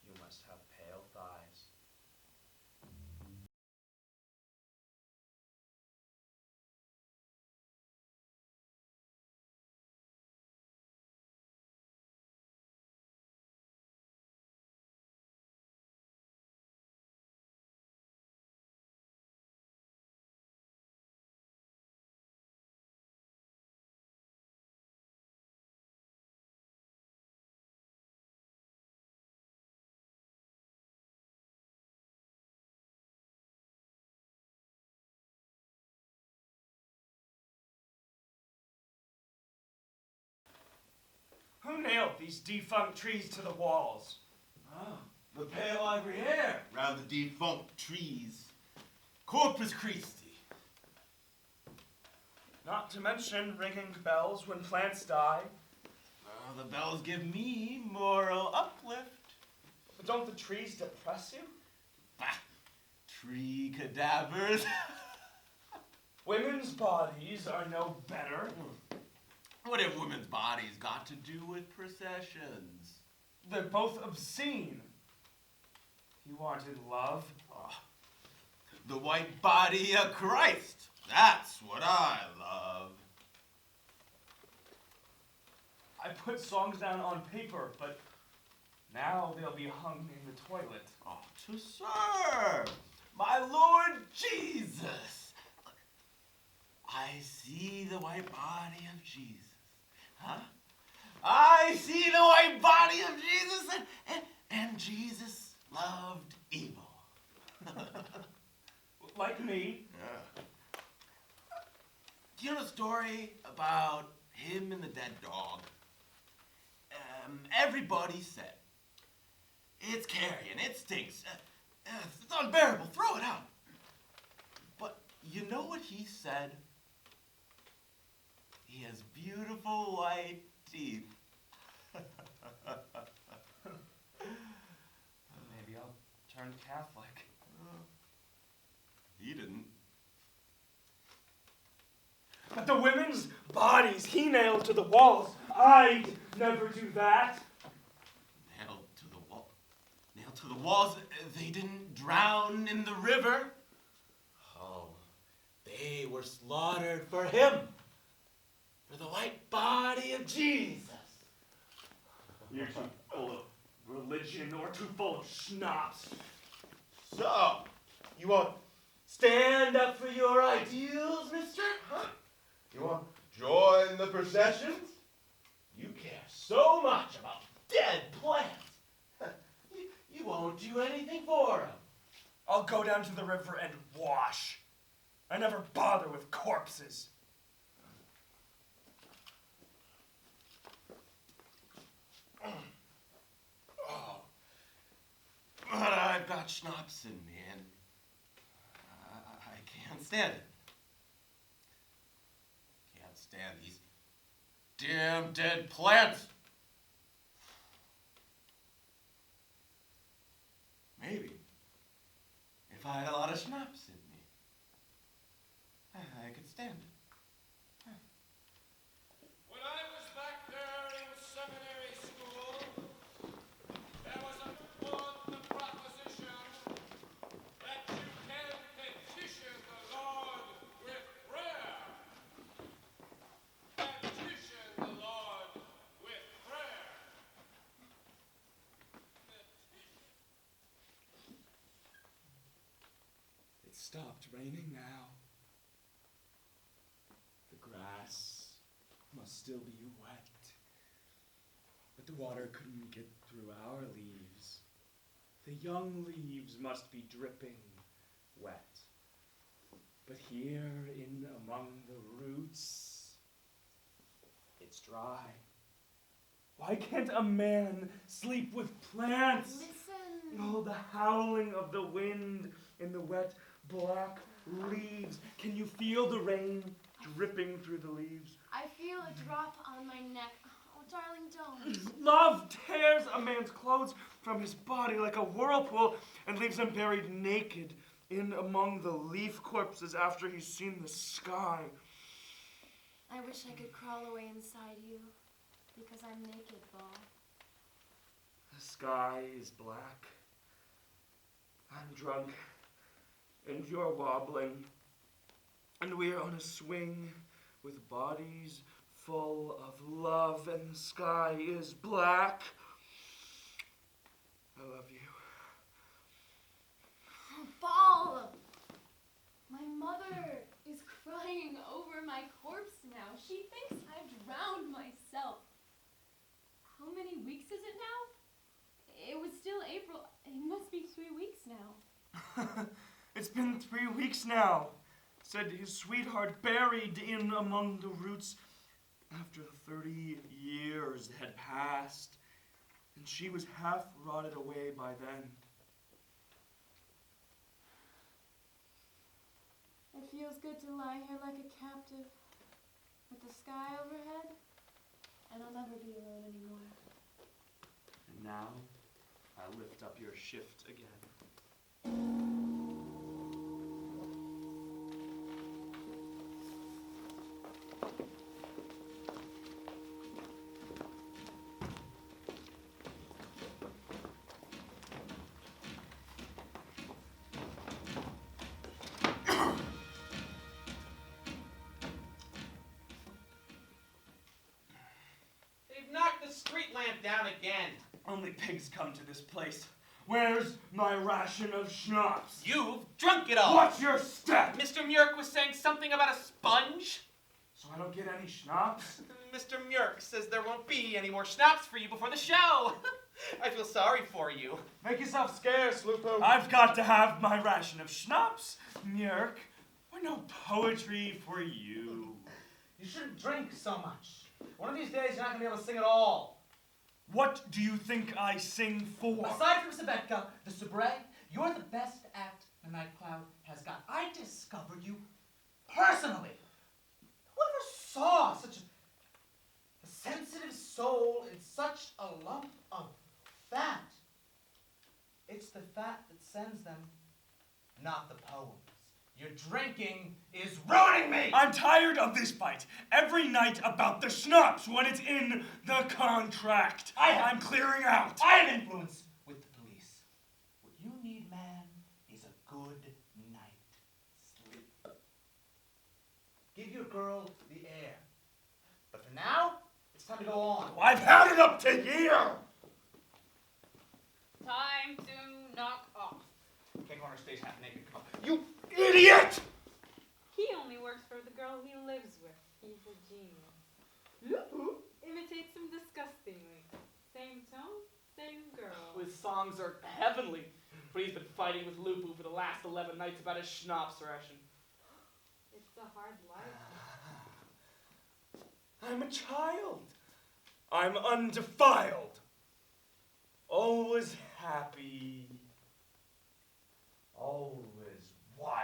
You must have pale thighs. Who nailed these defunct trees to the walls?
Ah, the pale ivory hair round the defunct trees. Corpus Christi.
Not to mention ringing bells when plants die.
The bells give me moral uplift.
But don't the trees depress you?
Bah, tree cadavers.
Women's bodies are no better.
What have women's bodies got to do with processions?
They're both obscene. You wanted love?
Oh, the white body of Christ. That's what I love.
I put songs down on paper, but now they'll be hung in the toilet.
Oh, to serve my Lord Jesus. I see the white body of Jesus. Huh? I see the white body of Jesus, and Jesus loved evil.
Like me.
Yeah. Do you know the story about him and the dead dog? Everybody said, it's carrion, it stinks, it's unbearable, throw it out. But you know what he said? He has beautiful white teeth.
Maybe I'll turn Catholic.
He didn't.
But the women's bodies he nailed to the walls. I'd never do that.
Nailed to the wall. Nailed to the walls. They didn't drown in the river. Oh, they were slaughtered for him. For the white body of Jesus.
You're too full of religion or too full of schnapps.
So, you won't stand up for your ideals, mister? Huh? You won't join the processions? You care so much about dead plants. You won't do anything for them.
I'll go down to the river and wash. I never bother with corpses.
Oh. But I've got schnapps in me, and I can't stand it. Can't stand these damn dead plants. Maybe if I had a lot of schnapps in me, I could stand it.
When I was back there in seminary school, there was a book, the proposition that you can petition the Lord with prayer. Petition the Lord with prayer.
It stopped raining now. The grass must still be wet. But the water couldn't get through our leaves. The young leaves must be dripping wet. But here in among the roots, it's dry. Why can't a man sleep with plants?
Listen.
Oh, the howling of the wind in the wet black leaves. Can you feel the rain dripping through the leaves?
I feel a drop on my neck. Oh, darling, don't.
Love tears a man's clothes from his body like a whirlpool and leaves him buried naked in among the leaf corpses after he's seen the sky.
I wish I could crawl away inside you, because I'm naked, Baal.
The sky is black. I'm drunk, and you're wobbling, and we're on a swing with bodies full of love, and the sky is black. I love you.
Oh, Baal! My mother is crying over my corpse now. She thinks I've drowned myself. How many weeks is it now? It was still April. It must be 3 weeks now.
It's been 3 weeks now, said his sweetheart, buried in among the roots. after 30 years had passed, and she was half rotted away by then.
It feels good to lie here like a captive, with the sky overhead, and I'll never be alone anymore.
And now, I lift up your shift again.
They've knocked the street lamp down again.
Only pigs come to this place. Where's my ration of schnapps?
You've drunk it all.
What's your step?
Mr. Murk was saying something about a sponge.
So I don't get any schnapps?
Mr. Murk says there won't be any more schnapps for you before the show. I feel sorry for you.
Make yourself scarce, Lupo.
I've got to have my ration of schnapps, Murk. Or no poetry for you.
You shouldn't drink so much. One of these days you're not going to be able to sing at all.
What do you think I sing for?
Aside from Sabetka, the soubrette, you're the best act the Night Cloud has got. I discovered you personally. Whoever saw such a sensitive soul in such a lump of fat? It's the fat that sends them, not the poems. Your drinking is ruining me!
I'm tired of this fight. Every night about the schnapps when it's in the contract. I'm clearing out.
I have influence with the police. What you need, man, is a good night's sleep. Give your girl the air. But for now, it's time to go on.
I've had it up to here.
Time to knock off.
Can't go on our stage half naked. Come on.
You idiot!
He only works for the girl he lives with. He's a genius. Lupu imitates him disgustingly. Same tone, same girl.
His songs are heavenly, but he's been fighting with Lupu for the last 11 nights about his schnapps ration.
It's a hard life.
I'm a child. I'm undefiled. Always happy. Always wild.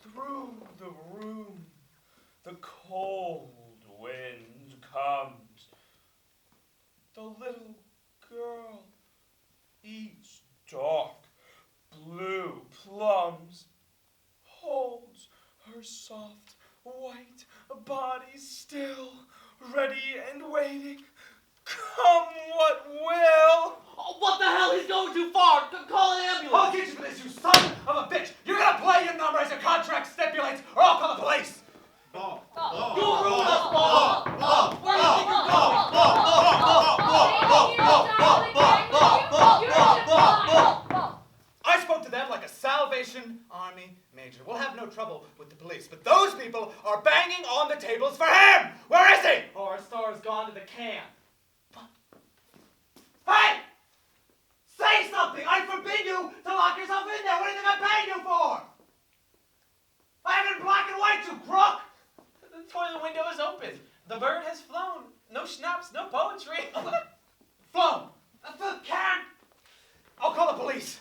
Through the room, the cold wind comes. The little girl eats dark blue plums, holds her soft white body still, ready and waiting. Come what will.
Oh, what the hell? He's going too far. Call an ambulance. I'll get you for this, you son of a bitch. You're going to play your number as your contract stipulates, or I'll call the police.
Ball.
You rule us, Ball. Where do you think you're going? I spoke to them like a Salvation Army major. We'll have no trouble with the police, but those people are banging on the tables for him. Where is he?
Our star's gone to the can.
Hey! Say something! I forbid you to lock yourself in there! What do you think I'm paying you for? I have it in black and white, you crook!
The toilet window is open. The bird has flown. No schnapps, no poetry.
Flown! Can't! I'll call the police.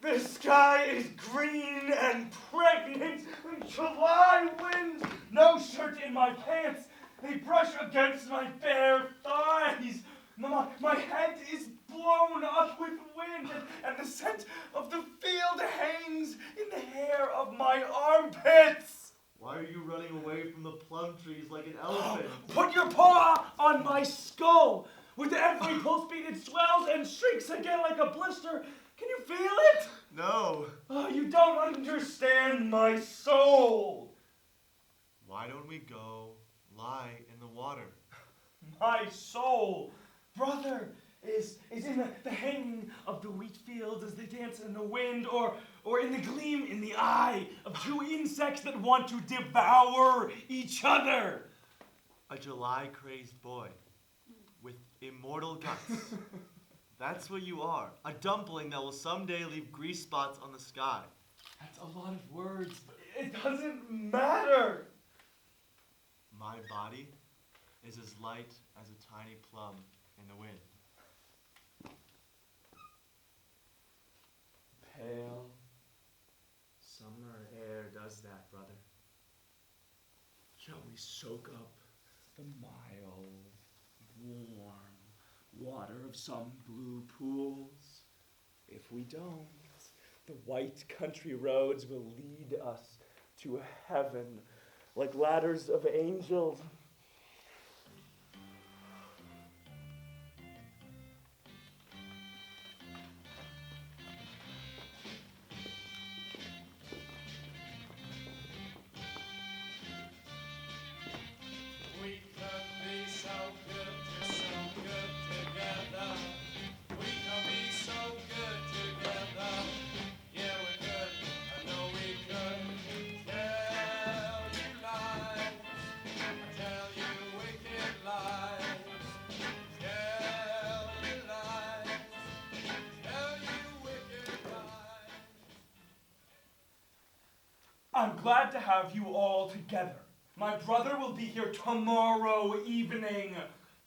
The sky is green and pregnant. July winds. No shirt in my pants. They brush against my bare thighs. My head is blown up with wind, and the scent of the field hangs in the hair of my armpits.
Why are you running away from the plum trees like an elephant?
Put your paw on my skull. With every pulse beat, it swells and shrinks again like a blister. Can you feel it?
No.
Oh, you don't understand my soul.
Why don't we go lie in the water.
My soul, brother, is in the hanging of the wheat fields as they dance in the wind, or in the gleam in the eye of two insects that want to devour each other.
A July-crazed boy with immortal guts. That's what you are. A dumpling that will someday leave grease spots on the sky.
That's a lot of words, but it doesn't matter.
My body is as light as a tiny plum in the wind.
Pale summer air does that, brother. Shall we soak up the mild, warm water of some blue pools? If we don't, the white country roads will lead us to heaven like ladders of angels.
We could be so good, just so good together. We could be so good together. Yeah, we could. I know we could. Tell you lies. Tell you wicked lies. Tell you lies. Tell you wicked lies.
I'm glad to have you all together. My brother will be here tomorrow evening.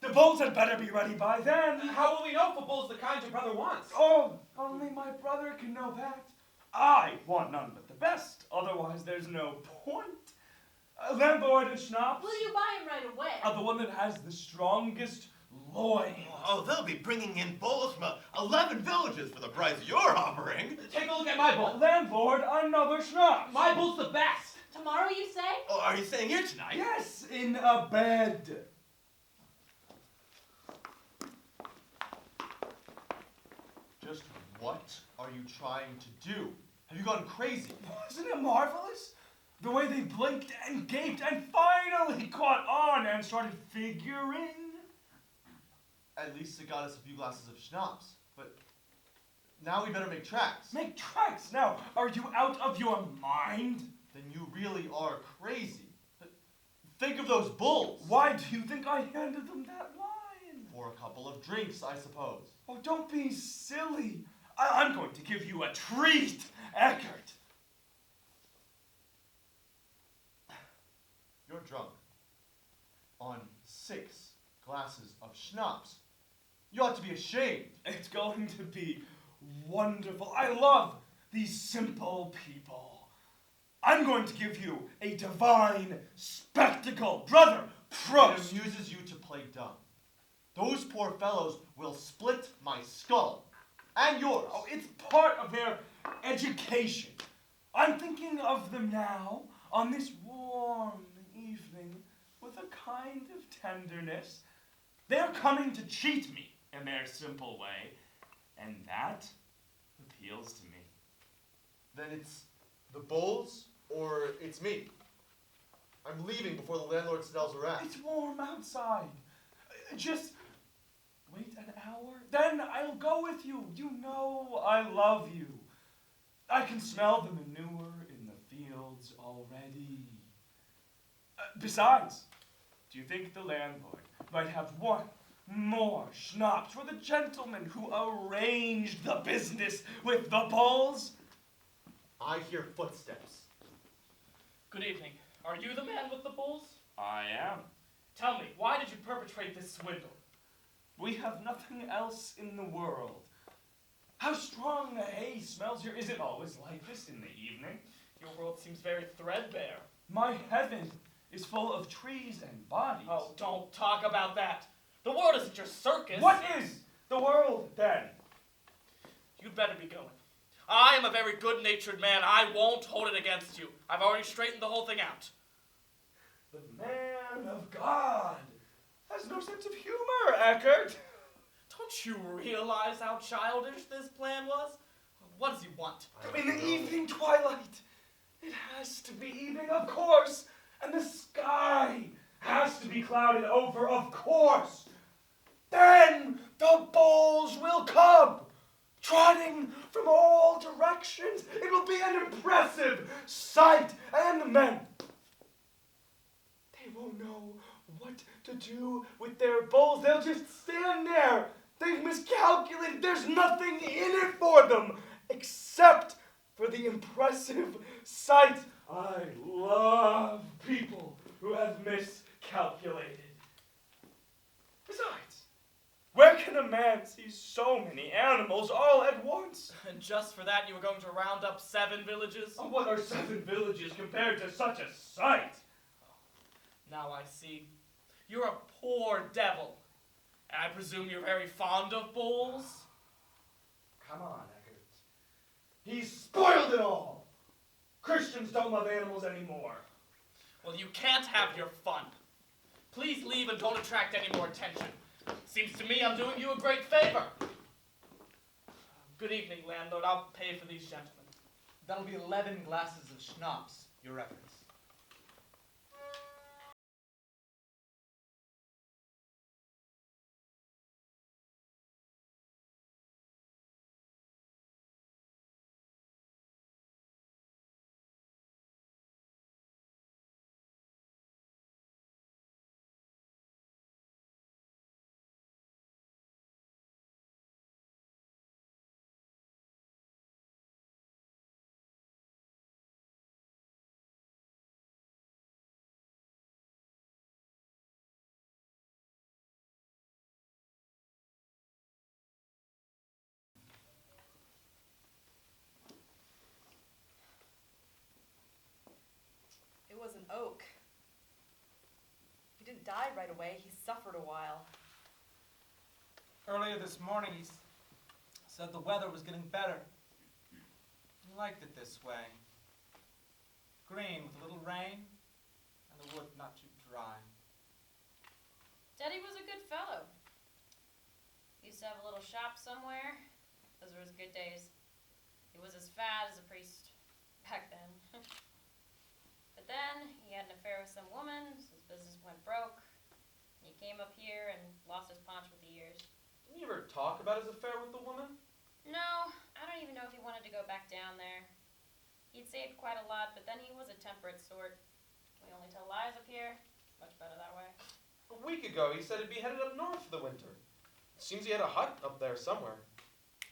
The bulls had better be ready by then.
How will we know if a bull's the kind your brother wants?
Oh, only my brother can know that. I want none but the best, otherwise there's no point. Landlord and Schnapps,
Will you buy him right away?
the one that has the strongest loins.
Oh, they'll be bringing in bulls from 11 villages for the price you're offering.
Take a look at my bull.
Landlord, another Schnapps.
My bull's the best.
Tomorrow, you say?
Oh, are you staying here tonight?
Yes, in a bed.
Just what are you trying to do? Have you gone crazy?
Wasn't it marvelous? The way they blinked and gaped and finally caught on and started figuring.
At least it got us a few glasses of schnapps. But now we better make tracks.
Make tracks now. Are you out of your mind?
Then you really are crazy. Think of those bulls.
Why do you think I handed them that wine?
For a couple of drinks, I suppose.
Oh, don't be silly. I'm going to give you a treat, Eckert.
You're drunk. On 6 glasses of schnapps. You ought to be ashamed.
It's going to be wonderful. I love these simple people. I'm going to give you a divine spectacle. Brother,
It
Prost.
amuses you to play dumb. Those poor fellows will split my skull. And yours.
Oh, it's part of their education. I'm thinking of them now on this warm evening with a kind of tenderness. They're coming to cheat me in their simple way, and that appeals to me.
Then it's the bulls or it's me. I'm leaving before the landlord smells a rat.
It's warm outside. Just wait an hour, then I'll go with you. You know I love you. I can smell the manure in the fields already. Besides, do you think the landlord might have one more schnapps for the gentleman who arranged the business with the bulls?
I hear footsteps.
Good evening. Are you the man with the bulls?
I am.
Tell me, why did you perpetrate this swindle?
We have nothing else in the world. How strong the hay smells here. Is it always like this in the evening?
Your world seems very threadbare.
My heaven is full of trees and bodies.
Oh, don't talk about that. The world isn't your circus.
What is the world then?
You'd better be going. I am a very good-natured man. I won't hold it against you. I've already straightened the whole thing out.
The man of God has no sense of humor, Eckert.
Don't you realize how childish this plan was? What does he want?
In the evening twilight. It has to be evening, of course. And the sky has has to be clouded over, of course. Then the bulls will come, trotting from all directions. It will be an impressive sight, and the men, they won't know what to do with their bulls. They'll just stand there. They've miscalculated. There's nothing in it for them except for the impressive sight. I love people who have miscalculated. Besides, where can a man see so many animals all at once?
And just for that, you were going to round up 7 villages?
Oh, what are 7 villages compared to such a sight?
Now I see. You're a poor devil. And I presume you're very fond of bulls?
Come on, Eckert. He's spoiled it all. Christians don't love animals anymore.
Well, you can't have your fun. Please leave and don't attract any more attention. Seems to me I'm doing you a great favor. Good evening, landlord. I'll pay for these gentlemen.
That'll be 11 glasses of schnapps, your reverence.
It was an oak. He didn't die right away. He suffered a while.
Earlier this morning, he said the weather was getting better. He liked it this way. Green with a little rain, and the wood not too dry.
Daddy was a good fellow. He used to have a little shop somewhere. Those were his good days. He was as fat as a priest back then. But then he had an affair with some woman, so his business went broke. And he came up here and lost his paunch with the years.
Didn't you ever talk about his affair with the woman?
No, I don't even know if he wanted to go back down there. He'd saved quite a lot, but then he was a temperate sort. We only tell lies up here. Much better that way.
A week ago, he said he'd be headed up north for the winter. Seems he had a hut up there somewhere.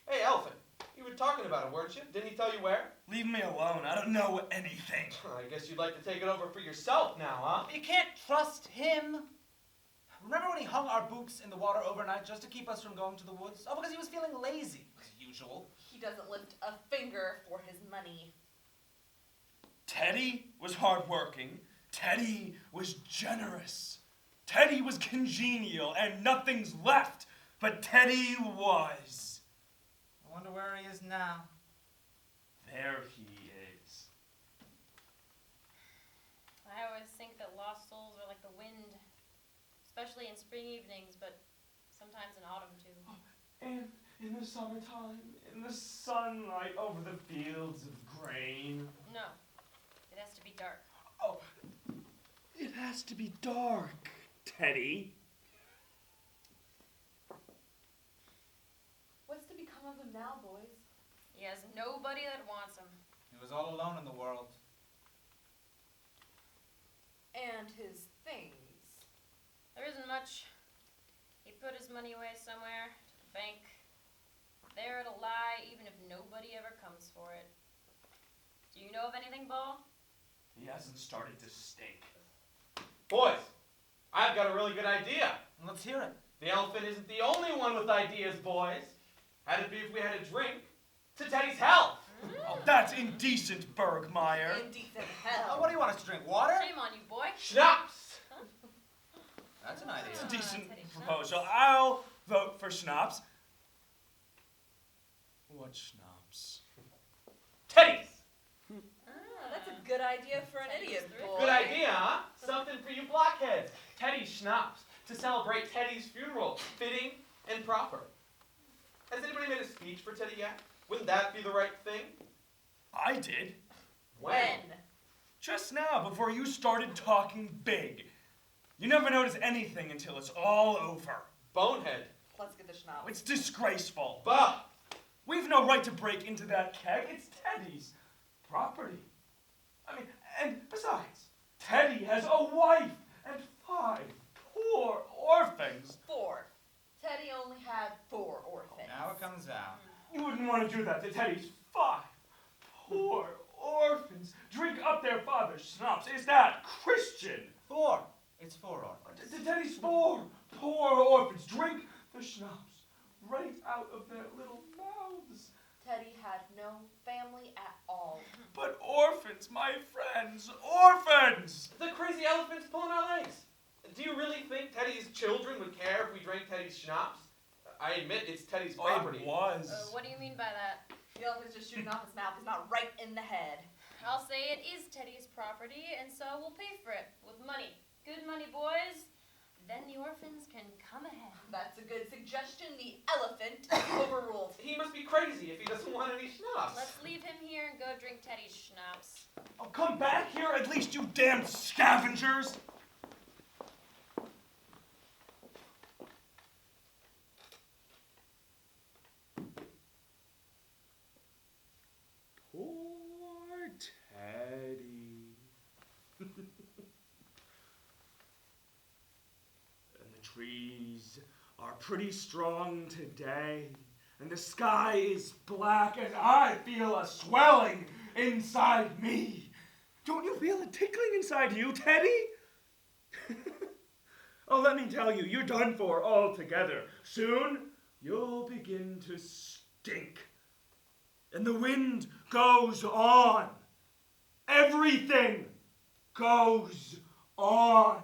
Hey, Elephant, you were talking about it, weren't you? Didn't he tell you where?
Leave me alone. I don't know anything.
I guess you'd like to take it over for yourself now, huh?
You can't trust him. Remember when he hung our boots in the water overnight just to keep us from going to the woods? Oh, because he was feeling lazy, as usual.
He doesn't lift a finger for his money.
Teddy was hardworking. Teddy was generous. Teddy was congenial, and nothing's left. But Teddy was.
I wonder where he is now.
There he is.
I always think that lost souls are like the wind, especially in spring evenings, but sometimes in autumn too.
And in the summertime, in the sunlight over the fields of grain.
No, it has to be dark.
Oh, it has to be dark, Teddy.
What's to become of him now, boys?
He has nobody that wants him.
He was all alone in the world.
And his things.
There isn't much. He put his money away somewhere, to the bank. There it'll lie, even if nobody ever comes for it. Do you know of anything, Baal?
He hasn't started to stink.
Boys, I've got a really good idea.
Let's hear it.
The elephant isn't the only one with ideas, boys. How'd it be if we had a drink to Teddy's health?
Oh, that's indecent, Bergmeyer.
Indecent hell.
What do you want us to drink? Water?
Shame on you, boy.
Schnapps!
That's an idea.
It's a decent
Teddy
proposal. I'll vote for schnapps. What schnapps?
Teddy's!
That's a good idea for an idiot boy.
Good idea, huh? Something for you blockheads. Teddy's schnapps to celebrate Teddy's funeral. Fitting and proper. Has anybody made a speech for Teddy yet? Wouldn't that be the right thing?
I did.
When?
Just now, before you started talking big. You never notice anything until it's all over.
Bonehead.
Let's get the schnapps.
It's disgraceful.
Bah!
We've no right to break into that keg. It's Teddy's property. I mean, and besides, Teddy has a wife and 5 poor orphans.
4. Teddy only had 4 orphans.
Now it comes out.
You wouldn't want to do that to Teddy's 5 poor orphans. Drink up their father's schnapps. Is that Christian?
4. It's 4 orphans.
To Teddy's 4 poor orphans. Drink the schnapps right out of their little mouths.
Teddy had no family at all.
But orphans, my friends, orphans!
The crazy elephant's pulling our legs. Do you really think Teddy's children would care if we drank Teddy's schnapps? I admit it's Teddy's property.
It was.
What do you mean by that?
The elephant's just shooting off his mouth. He's not right in the head.
I'll say it is Teddy's property, and so we'll pay for it with money. Good money, boys. Then the orphans can come ahead.
That's a good suggestion. The elephant is overruled.
He must be crazy if he doesn't want any schnapps.
Let's leave him here and go drink Teddy's schnapps.
Oh, come back here at least, you damn scavengers! Poor Teddy. And the trees are pretty strong today, and the sky is black, and I feel a swelling inside me. Don't you feel a tickling inside you, Teddy? Oh, let me tell you, you're done for altogether. Soon, you'll begin to stink. And the wind goes on. Everything goes on.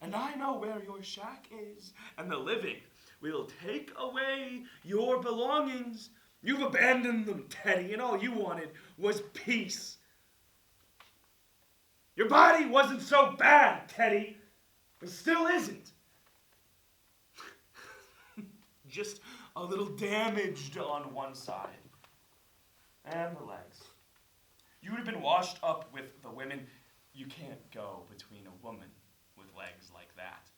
And I know where your shack is, and the living will take away your belongings. You've abandoned them, Teddy, and all you wanted was peace. Your body wasn't so bad, Teddy. It still isn't. Just a little damaged on one side. And the legs. You would have been washed up with the women. You can't go between a woman with legs like that.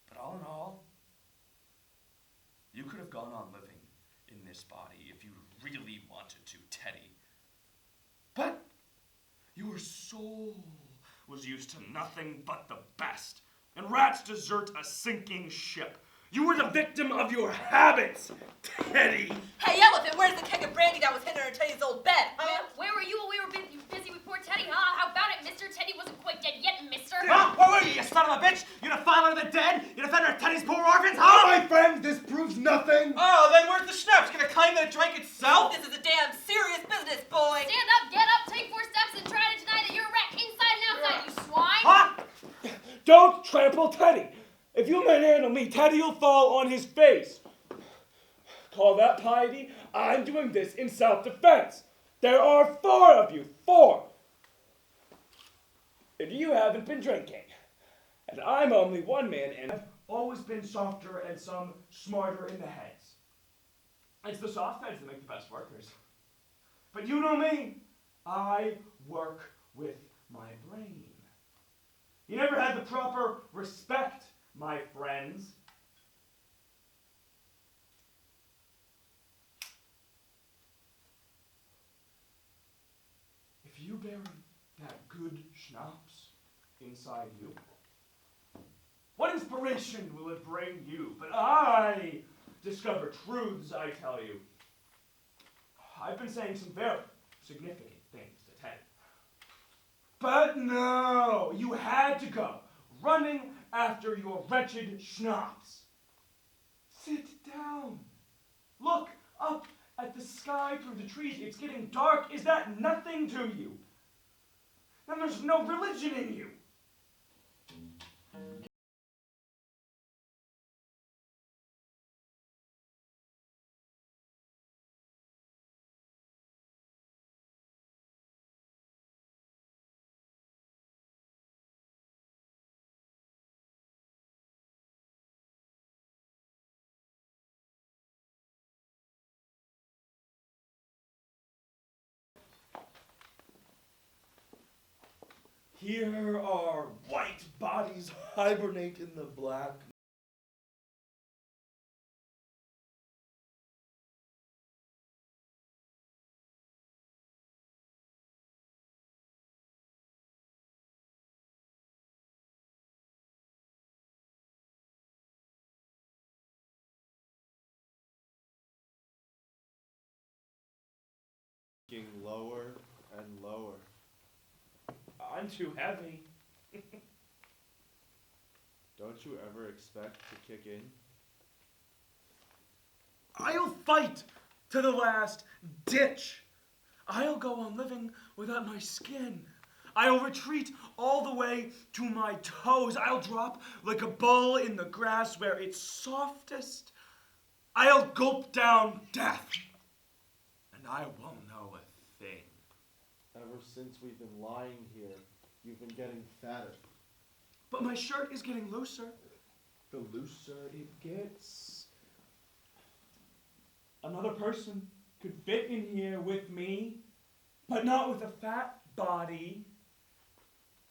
But all in all, you could have gone on living in this body if you really wanted to, Teddy. But your soul was used to nothing but the best, and rats desert a sinking ship. You were the victim of your habits, Teddy.
Hey, elephant, where's the keg of brandy that was hidden under Teddy's old bed, huh?
Where were you while we were busy with poor Teddy, huh? How about it, mister? Teddy wasn't quite dead yet, mister.
Huh? Where were you, you son of a bitch? You defiler of the dead? You defender of Teddy's poor orphans, huh?
My friend, this proves nothing.
Oh, then where's the schnapps? Gonna claim that it drank itself?
This is a damn serious business, boy.
Stand up, get up, take 4 steps, and try to deny that you're a rat inside and outside, you swine.
Huh?
Don't trample Teddy. If you manhandle me, Teddy will fall on his face. Call that piety? I'm doing this in self-defense. There are 4 of you. 4. And you haven't been drinking. And I'm only one man, and I've always been softer and some smarter in the heads. It's the soft heads that make the best workers. But you know me. I work with my brain. You never had the proper respect, my friends. If you bury that good schnapps inside you, what inspiration will it bring you? But I discover truths, I tell you. I've been saying some very significant things to Teddy. But no, you had to go, running after your wretched schnapps. Sit down. Look up at the sky through the trees. It's getting dark. Is that nothing to you? Then there's no religion in you. Here our white bodies hibernate in the black.
Getting lower and lower.
I'm too heavy.
Don't you ever expect to kick in?
I'll fight to the last ditch. I'll go on living without my skin. I'll retreat all the way to my toes. I'll drop like a bull in the grass where it's softest. I'll gulp down death. And I won't know a thing.
Ever since we've been lying here, you've been getting fatter.
But my shirt is getting looser.
The looser it gets.
Another person could fit in here with me, but not with a fat body.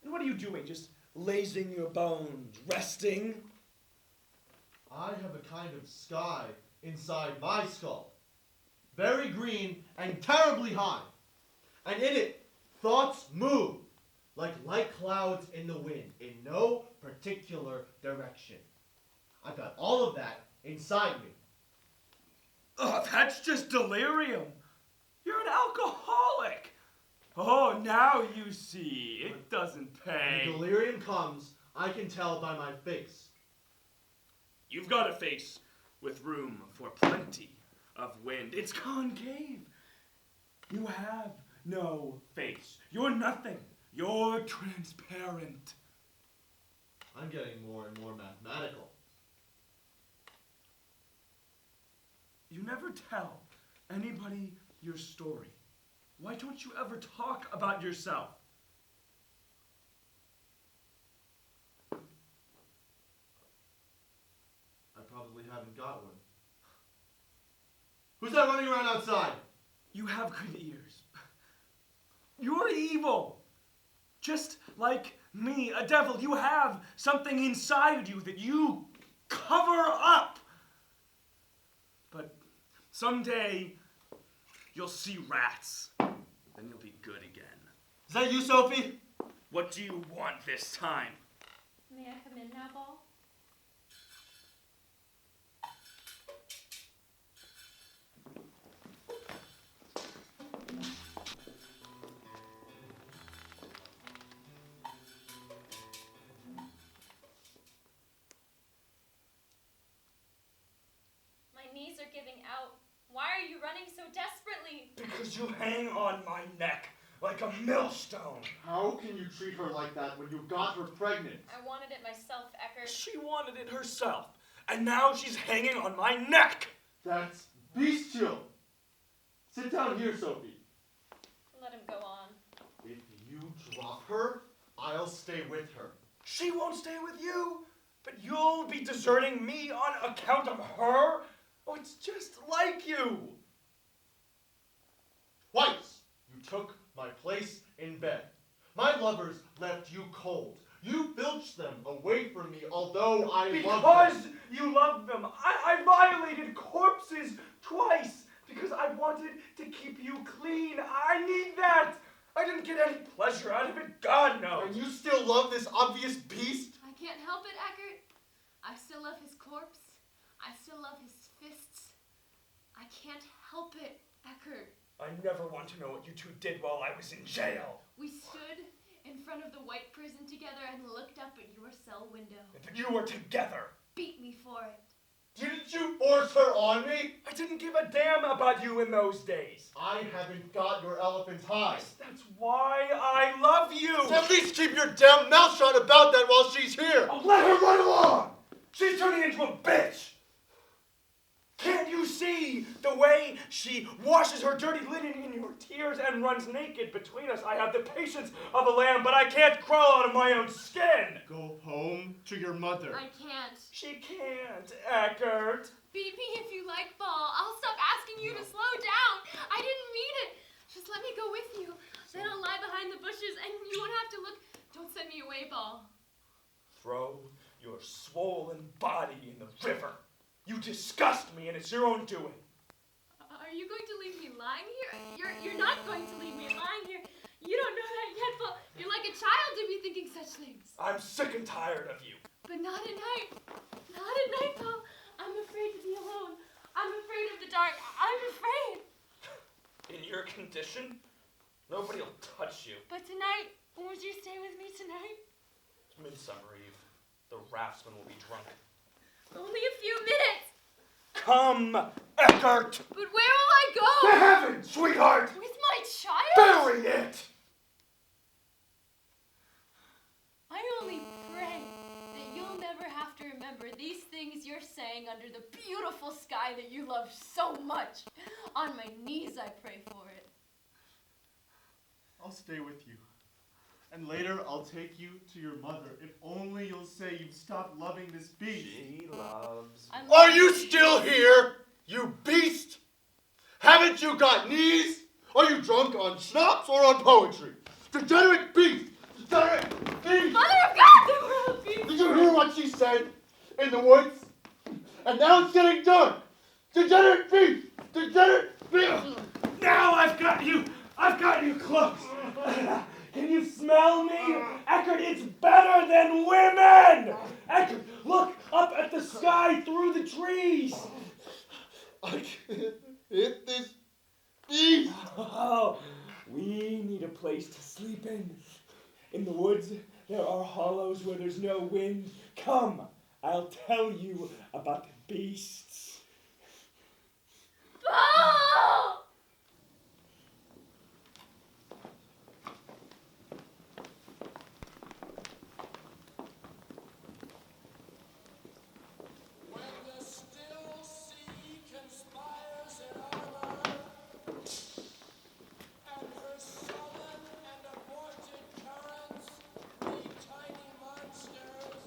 And what are you doing? Just lazing your bones, resting?
I have a kind of sky inside my skull. Very green and terribly high. And in it, thoughts move like light clouds in the wind in no particular direction. I've got all of that inside me.
Oh, that's just delirium. You're an alcoholic. Oh, now you see. It doesn't pay.
When delirium comes, I can tell by my face.
You've got a face with room for plenty of wind. It's concave. You have no face. You're nothing. You're transparent.
I'm getting more and more mathematical.
You never tell anybody your story. Why don't you ever talk about yourself?
I probably haven't got one. Who's that running around outside?
You have good ears. You're evil. Just like me, a devil. You have something inside you that you cover up. But someday you'll see rats. Then you'll be good again.
Is that you, Sophie?
What do you want this time?
May I come in now, Baal?
My knees are giving out. Why are you running so desperately?
Because you hang on my neck like a millstone.
How can you treat her like that when you got her pregnant?
I wanted it myself, Eckert.
She wanted it herself, and now she's hanging on my neck.
That's bestial. Sit down here, Sophie.
Let him go on.
If you drop her, I'll stay with her.
She won't stay with you, but you'll be deserting me on account of her? Oh, it's just like you.
Twice you took my place in bed. My lovers left you cold. You filched them away from me, although I loved
Because
them.
you loved them. I violated corpses twice because I wanted to keep you clean. I need that. I didn't get any pleasure out of it, God knows.
And you still love this obvious beast?
I can't help it, Eckert. I still love his corpse. I still love his fists. I can't help it, Eckert.
I never want to know what you two did while I was in jail.
We stood in front of the white prison together and looked up at your cell window.
But you were together.
Beat me for it.
Didn't you force her on me?
I didn't give a damn about you in those days.
I haven't got your elephant's hide.
That's why I love you.
At least keep your damn mouth shut about that while she's here.
Oh, let her run along. She's turning into a bitch. Can't you see the way she washes her dirty linen in your tears and runs naked between us? I have the patience of a lamb, but I can't crawl out of my own skin.
Go home to your mother.
I can't.
She can't, Eckert.
Beat me if you like, Baal. I'll stop asking you to slow down. I didn't mean it. Just let me go with you. Then I'll lie behind the bushes and you won't have to look. Don't way, Baal.
Throw your swollen body in the river. You disgust me, and it's your own doing.
Are you going to leave me lying here? You're not going to leave me lying here. You don't know that yet, Baal. You're like a child to be thinking such things.
I'm sick and tired of you.
But not at night. Not at night, Baal. I'm afraid to be alone. I'm afraid of the dark. I'm afraid.
In your condition, nobody will touch you.
But tonight, won't you stay with me tonight?
It's Midsummer Eve. The raftsmen will be drunk.
Only a few minutes.
Come, Eckert!
But where will I go?
To heaven, sweetheart!
With my child?
Bury it!
I only pray that you'll never have to remember these things you're saying under the beautiful sky that you love so much. On my knees I pray for it.
I'll stay with you. And later I'll take you to your mother. If only you'll say you've stopped loving this beast.
She loves.
Are you still here, you beast? Haven't you got knees? Are you drunk on schnapps or on poetry? Degenerate beast! Degenerate beast!
Mother of God! The world beast!
Did you hear what she said? In the woods? And now it's getting dark! Degenerate beast! Degenerate beast!
Now I've got you close. Can you smell me? Eckert, it's better than women! Eckert, look up at the sky through the trees.
I can't hit this beast!
Oh, we need a place to sleep in. In the woods, there are hollows where there's no wind. Come, I'll tell you about the beasts.
Baal!
When the still sea conspires in armor, and her sullen and aborted currents breed tiny monsters,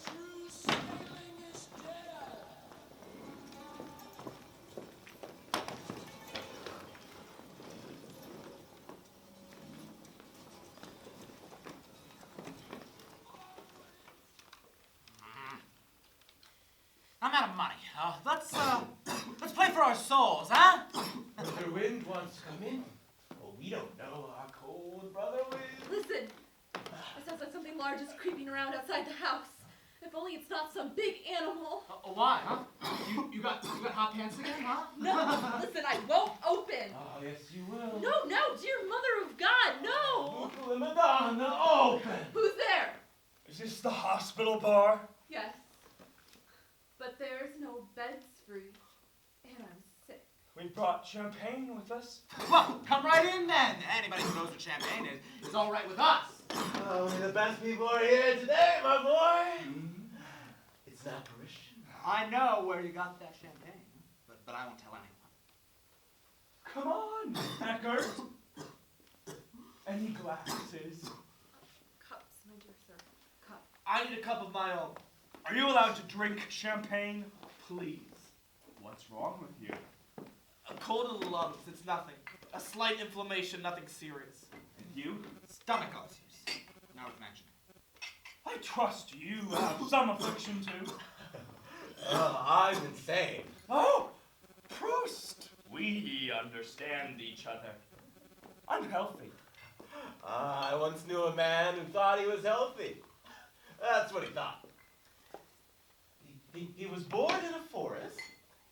true sailing is dead.
I'm out of money. Let's play for our souls, huh?
Brother Wind wants to come in. Well, we don't know our cold brother Wind.
Listen, it sounds like something large is creeping around outside the house. If only it's not some big animal.
Why, huh? You got hot pants again, huh?
No, listen, I won't open.
Oh, yes, you will.
No, dear Mother of God, no.
Uncle Madonna, open.
Who's there?
Is this the hospital bar?
Yes, but there's no beds free, and I'm sick.
We brought champagne with us.
Well, come right in then. Anybody who knows what champagne is all right with us.
Only the best people are here today, my boy. It's not parishioner.
I know where you got that champagne, but I won't tell anyone.
Come on, Eckert. Any glasses?
Cups, my dear sir, cups.
I need a cup of my own.
Are you allowed to drink champagne? Please. What's wrong with you?
A cold in the lungs, it's nothing. A slight inflammation, nothing serious.
And you?
Stomach ulcers. Now to mention.
I trust you have some affliction too.
I'm insane.
Oh, Proust. We understand each other. I'm healthy.
I once knew a man who thought he was healthy. That's what he thought. He was born in a forest,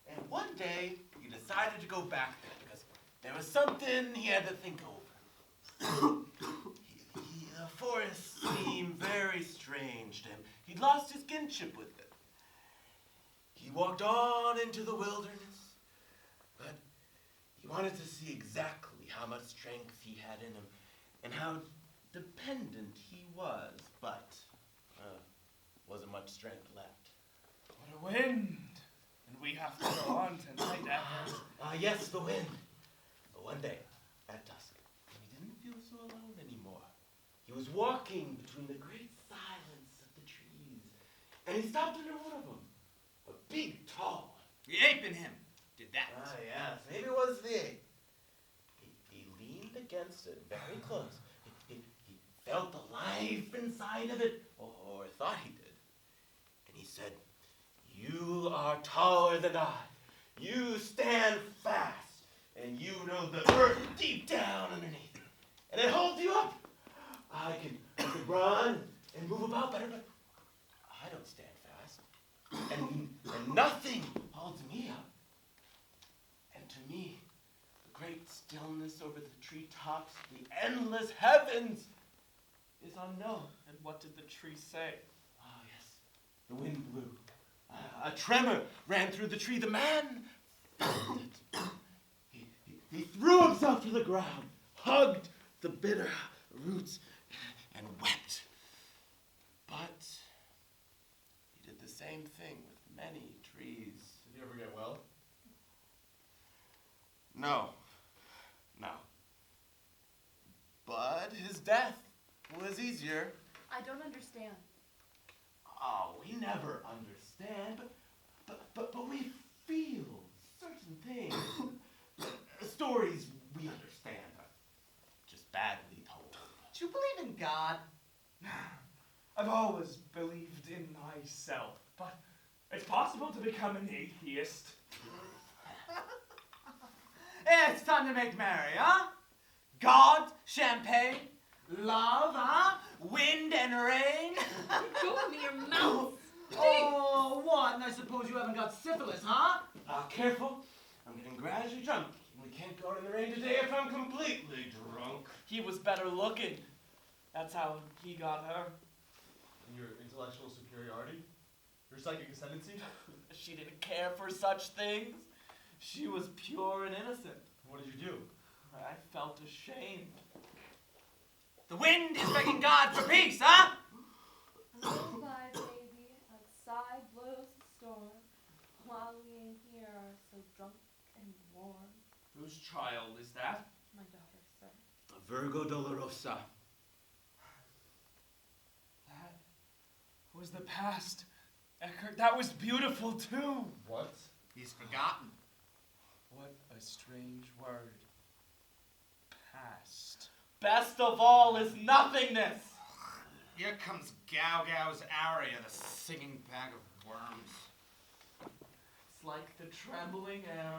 and one day he decided to go back there because there was something he had to think over. The forest seemed very strange to him. He'd lost his kinship with it. He walked on into the wilderness, but he wanted to see exactly how much strength he had in him and how dependent he was, but wasn't much strength left.
What a wind. And we have to go on tonight, Eckert.
Yes, the wind. But one day, at dusk, he didn't feel so alone anymore. He was walking between the great silence of the trees, and he stopped under one of them. A big, tall one.
The ape in him did that.
Yes, maybe it was the ape. He leaned against against it, very close. He felt the life inside of it, or thought he did. And he said, "You are taller than I. You stand fast, and you know the earth deep down underneath. And it holds you up. I can run and move about better, but I don't stand fast. And nothing holds me up. And to me, the great stillness over the treetops, the endless heavens, is unknown."
And what did the tree say?
Ah, yes, the wind blew. A tremor ran through the tree. The man felt it. He threw himself to the ground, hugged the bitter roots, and wept. But he did the same thing with many trees.
Did you ever get well?
No. But his death was easier.
I don't understand.
Oh, we never understand, but we feel certain things. Stories we understand are just badly told.
Do you believe in God?
I've always believed in myself, but it's possible to become an atheist.
It's time to make merry, huh? God, champagne, love, huh? Wind and rain.
Go into your mouth.
Oh, what? And I suppose you haven't got syphilis, huh?
Careful. I'm getting gradually drunk. We can't go out in the rain today if I'm completely drunk.
He was better looking. That's how he got her.
And your intellectual superiority? Your psychic ascendancy?
She didn't care for such things. She was pure and innocent.
What did you do?
I felt ashamed.
The wind is begging God for peace, huh?
Lullaby, baby, outside blows the storm, while we in here are so drunk and warm.
Whose child is that?
My daughter, sir.
Virgo Dolorosa.
That was the past. Eckert, that was beautiful too.
What?
He's forgotten.
What a strange word. Past. Best of all is nothingness.
Here comes Gow Gow's aria, the singing bag of worms.
It's like the trembling air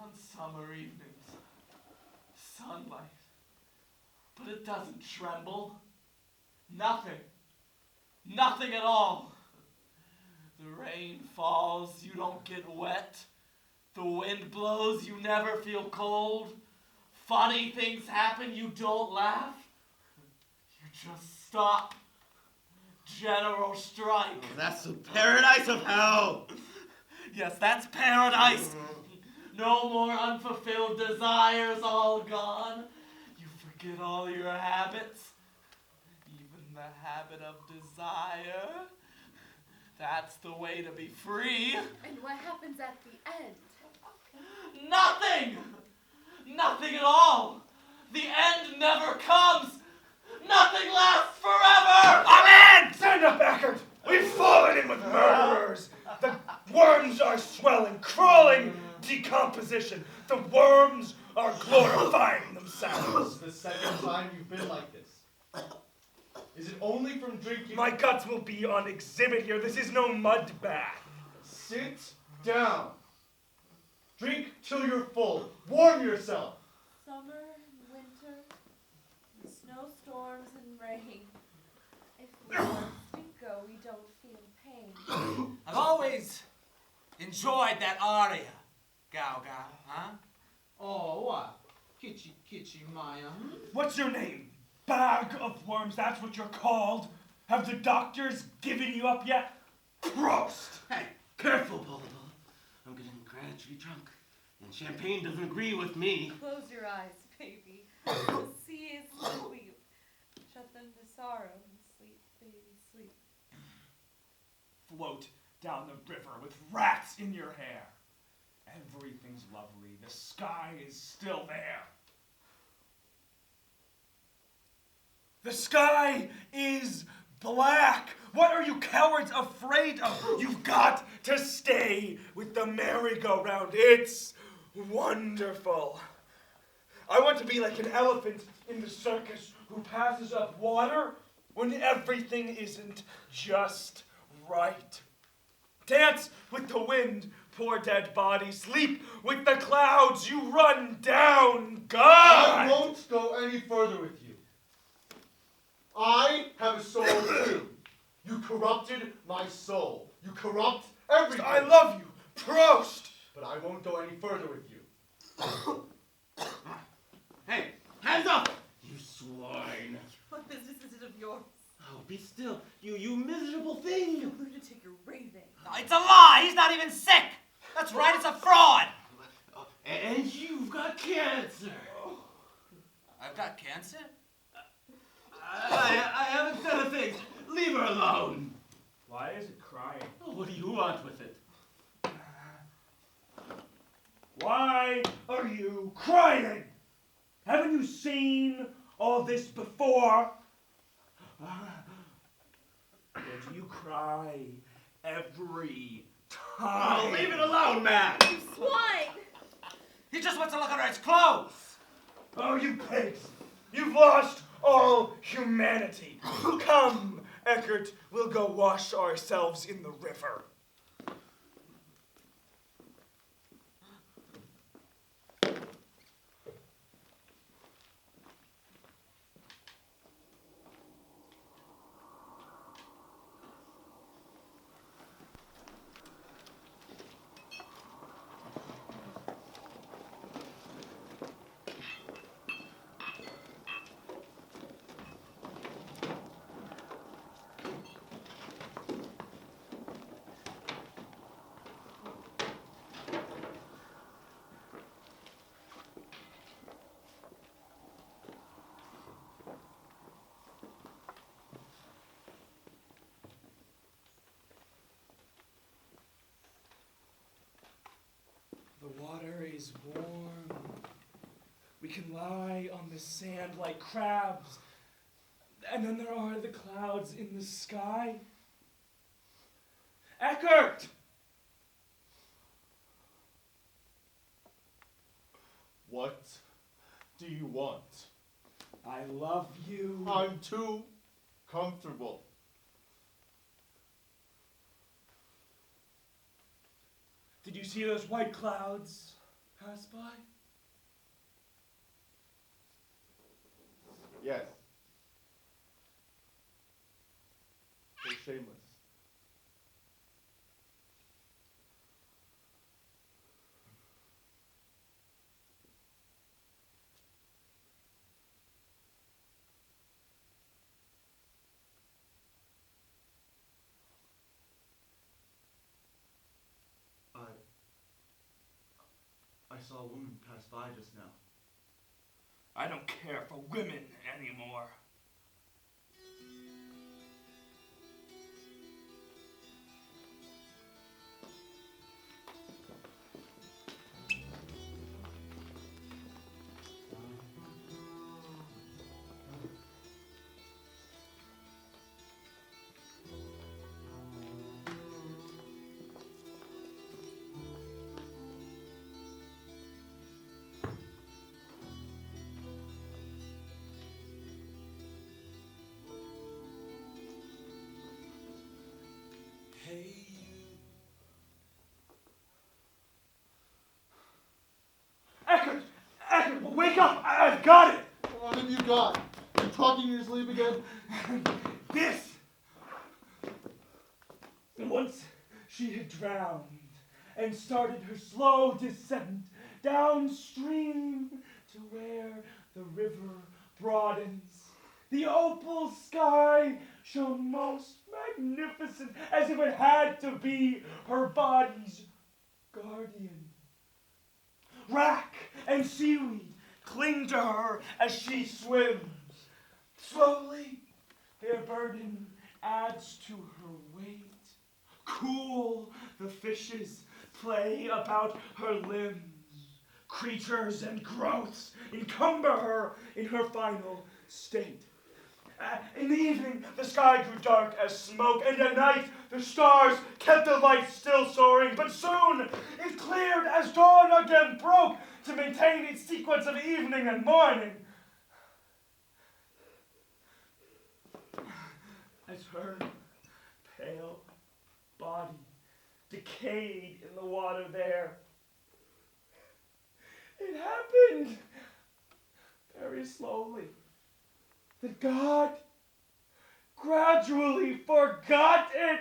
on summer evenings. Sunlight. But it doesn't tremble. Nothing. Nothing at all. The rain falls, you don't get wet. The wind blows, you never feel cold. Funny things happen, you don't laugh. You just stop. General strike.
Oh, that's the paradise of hell.
Yes, that's paradise. No more unfulfilled desires, all gone. You forget all your habits. Even the habit of desire. That's the way to be free.
And what happens at the end?
Nothing! Nothing at all! The end never comes! Nothing lasts forever!
Amen! Stand up, Eckert! We've fallen in with murderers! The worms are swelling, crawling, decomposition. The worms are glorifying
This
themselves.
is the second time you've been like this. Is it only from drinking?
My guts will be on exhibit here. This is no mud bath.
Sit down. Drink till you're full. Warm yourself.
Summer and winter, and snowstorms and rain. If we want to go, we don't feel pain.
I've always enjoyed that aria, Gow Gow, huh?
Oh, what? Kitchy, kitchy, Maya.
What's your name? Bag of worms, that's what you're called. Have the doctors given you up yet? Prost!
Hey, careful, Bulldog. I'm getting gradually drunk, and champagne doesn't agree with me.
Close your eyes, baby. The sea is asleep. Shut them to sorrow and sleep, baby, sleep.
Float down the river with rats in your hair. Everything's lovely. The sky is still there. The sky is black. What are you cowards afraid of?
You've got to stay with the merry-go-round. It's wonderful. I want to be like an elephant in the circus who passes up water when everything isn't just right. Dance with the wind, poor dead body. Sleep with the clouds, you run down, God!
I won't go any further with you. I have a soul too. You corrupted my soul. You corrupt everything.
I love you. Prost!
But I won't go any further with you.
Hey, hands up, you swine.
What business is it of yours?
Oh, be still, you miserable thing.
You lunatic, you're raving.
It's a lie. He's not even sick. That's right. It's a fraud.
And you've got cancer.
I've got cancer?
I haven't said a thing. Leave her alone.
Why is it crying?
Oh, what do you want with it?
Why are you crying? Haven't you seen all this before? Or do you cry every time?
Oh, leave it alone, man.
You swine!
He just wants to look under his clothes.
Oh, you pigs! You've lost all humanity. Come, Eckert, we'll go wash ourselves in the river. The water is warm. We can lie on the sand like crabs. And then there are the clouds in the sky. Eckert!
What do you want?
I love you.
I'm too comfortable.
Did you see those white clouds pass by?
Yes. They're shameless. I saw a woman pass by just now.
I don't care for women anymore.
Hey,
Eckert! Eckert, wake up! I've got it!
what have you got? You talking in your sleep again?
This! Once she had drowned and started her slow descent downstream to where the river broadens. The opal sky shone most magnificent, as if it had to be her body's guardian. Wrack and seaweed cling to her as she swims. Slowly, their burden adds to her weight. Cool, the fishes play about her limbs. Creatures and growths encumber her in her final state. In the evening, the sky grew dark as smoke, and at night the stars kept the light still soaring. But soon it cleared as dawn again broke, to maintain its sequence of evening and morning. As her pale body decayed in the water there, it happened very slowly that God gradually forgot it.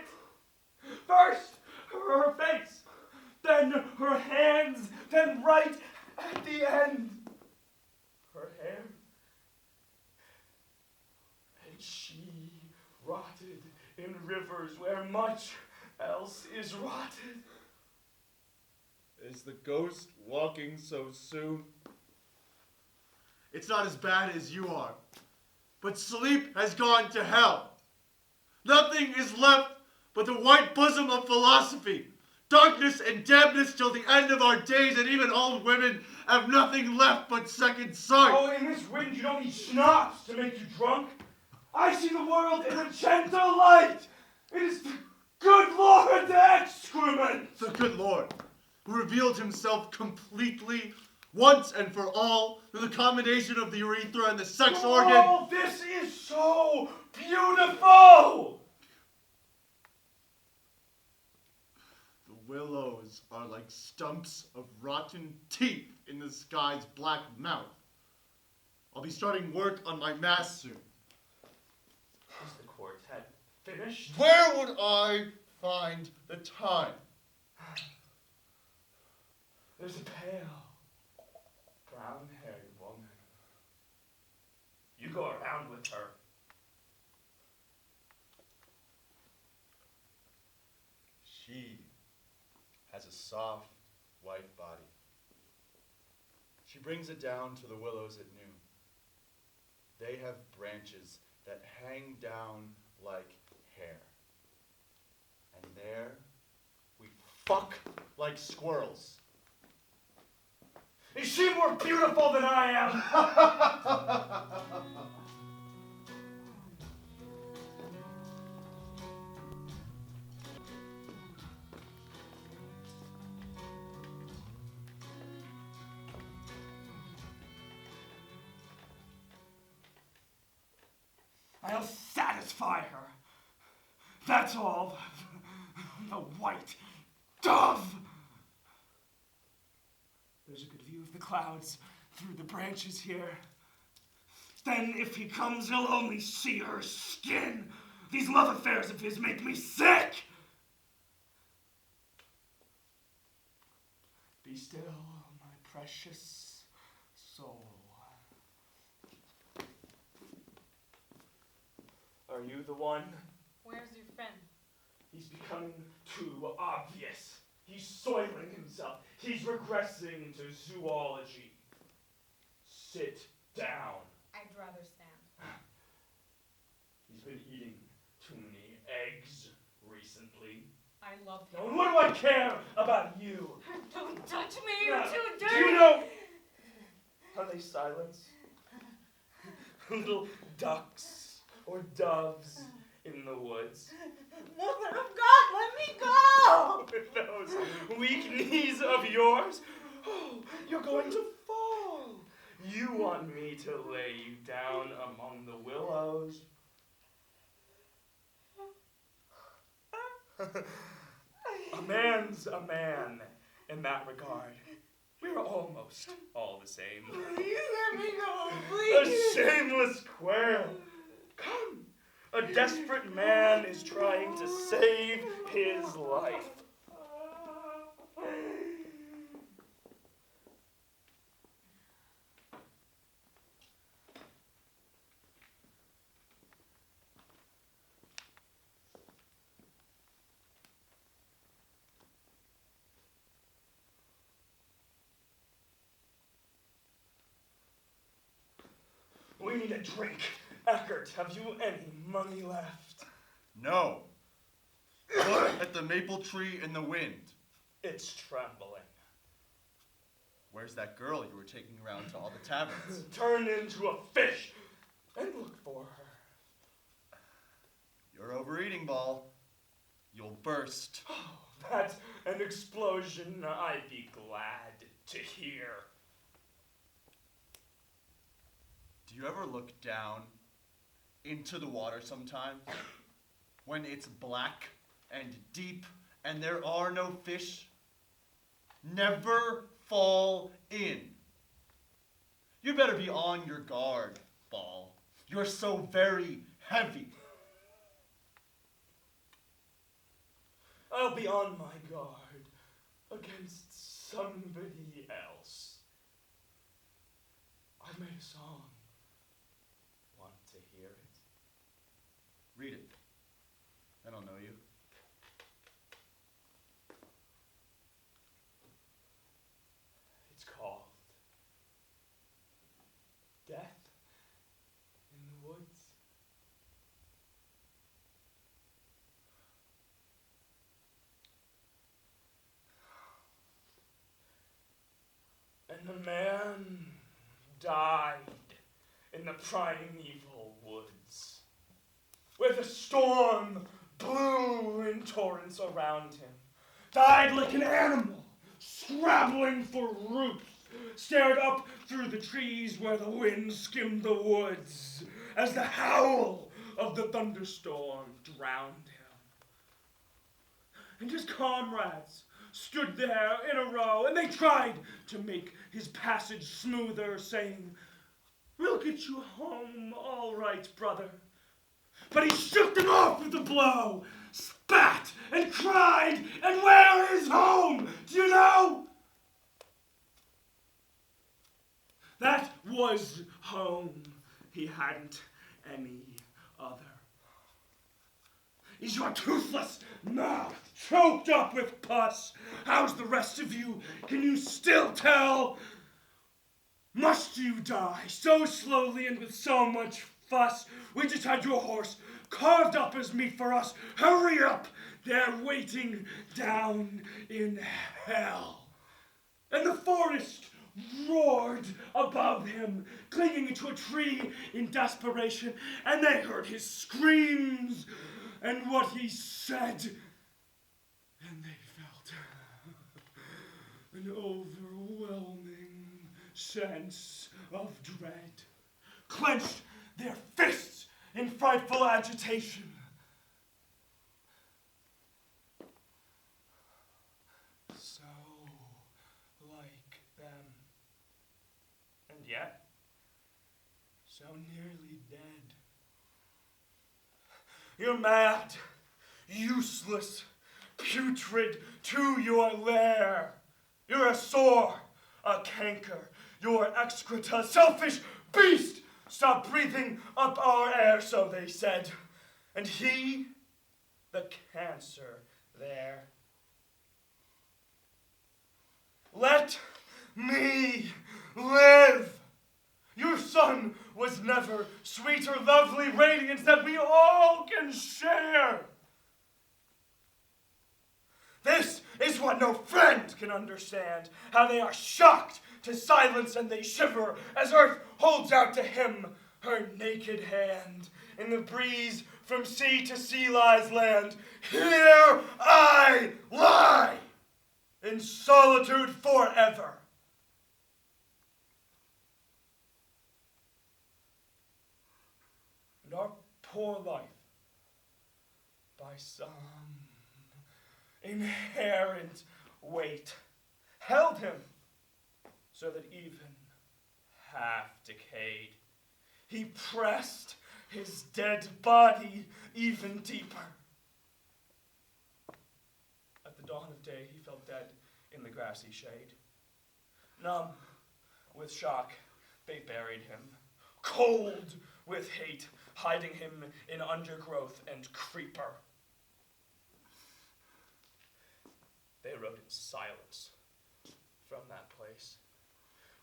First her face, then her hands, then right at the end, her hair. And she rotted in rivers where much else is rotted.
Is the ghost walking so soon? It's not as bad as you are, but sleep has gone to hell. Nothing is left but the white bosom of philosophy, darkness and dampness till the end of our days, and even old women have nothing left but second sight.
Oh, in this wind you don't need schnapps to make you drunk. I see the world in a gentle light. It is the good Lord's excrement.
The good Lord, who revealed himself completely, once and for all, through the combination of the urethra and the sex organ.
Oh, this is so beautiful.
The willows are like stumps of rotten teeth in the sky's black mouth. I'll be starting work on my mass soon.
Is the quartet finished?
Where would I find the time?
There's a pale, brown-haired woman. You go around with her.
She has a soft, white body. She brings it down to the willows at noon. They have branches that hang down like hair. And there, we fuck like squirrels.
Is she more beautiful than I am? I'll satisfy her. That's all. The white dove. There's a good view of the clouds through the branches here. Then if he comes, he'll only see her skin. These love affairs of his make me sick. Be still, my precious soul. Are you the one?
Where's your friend?
He's becoming too obvious. He's soiling himself. He's regressing to zoology. Sit down.
I'd rather stand.
He's been eating too many eggs recently.
I love him.
And what do I care about you?
Don't touch me, you're
Now,
too
do
dirty!
you know? Are they silence? Little ducks or doves in the woods.
Mother of God, let me go!
With those weak knees of yours? Oh, you're going to fall. You want me to lay you down among the willows? A man's a man in that regard. We're almost all the same.
Please let me go,
A
please!
shameless quail. Come. A desperate man is trying to save his life. We need a drink. Eckert, have you any money left?
No. Look at the maple tree in the wind.
It's trembling.
Where's that girl you were taking around to all the taverns?
Turn into a fish and look for her.
You're overeating, Baal. You'll burst.
Oh, that's an explosion I'd be glad to hear.
Do you ever look down into the water sometimes when it's black and deep and there are no fish? Never fall in. You better be on your guard, Baal. You're so very heavy.
I'll be on my guard against somebody else. I made a song. Want to hear it?
Read it. I don't know you.
It's called Death in the Woods. And the man died in the primeval woods, where the storm blew in torrents around him. Died like an animal, scrabbling for roots, stared up through the trees where the wind skimmed the woods, as the howl of the thunderstorm drowned him. And his comrades stood there in a row, and they tried to make his passage smoother, saying, "We'll get you home all right, brother." But he shook them off with a blow, spat and cried, "And where is home? Do you know?" That was home. He hadn't any other. Is your toothless mouth choked up with pus? How's the rest of you? Can you still tell? Must you die so slowly and with so much fuss? We just had your horse carved up as meat for us. Hurry up! They're waiting down in hell. And the forest roared above him, clinging to a tree in desperation, and they heard his screams and what he said, and they felt an overwhelming sense of dread, clenched their fists in frightful agitation. So like them, and yet so nearly dead. You're mad, useless, putrid to your lair. You're a sore, a canker, your excreta, selfish beast. Stop breathing up our air, so they said. And he, the cancer there. Let me live. Your sun was never sweeter, lovely radiance that we all can share. This is what no friend can understand, how they are shocked to silence and they shiver as earth holds out to him her naked hand. In the breeze from sea to sea lies land. Here I lie, in solitude forever. And our poor life, by some inherent weight, held him so that even half decayed, he pressed his dead body even deeper. At the dawn of day, he fell dead in the grassy shade. Numb with shock, they buried him, cold with hate, hiding him in undergrowth and creeper. They rode in silence from that place,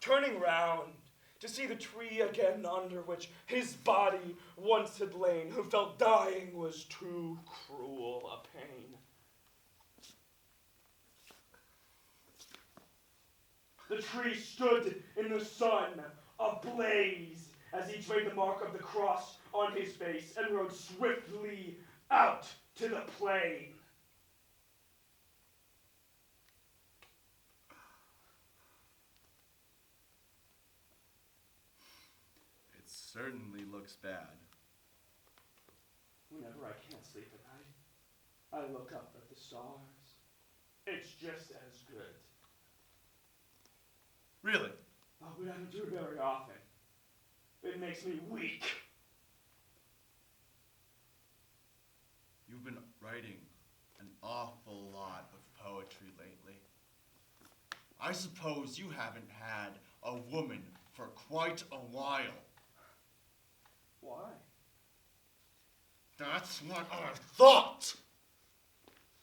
turning round to see the tree again under which his body once had lain, who felt dying was too cruel a pain. The tree stood in the sun, ablaze, as each made the mark of the cross on his face and rode swiftly out to the plain.
It
certainly looks bad.
Whenever I can't sleep at night, I look up at the stars. It's just as good.
Really?
Oh, but I don't do it very often. It makes me weak.
You've been writing an awful lot of poetry lately. I suppose you haven't had a woman for quite a while.
Why?
That's what I thought!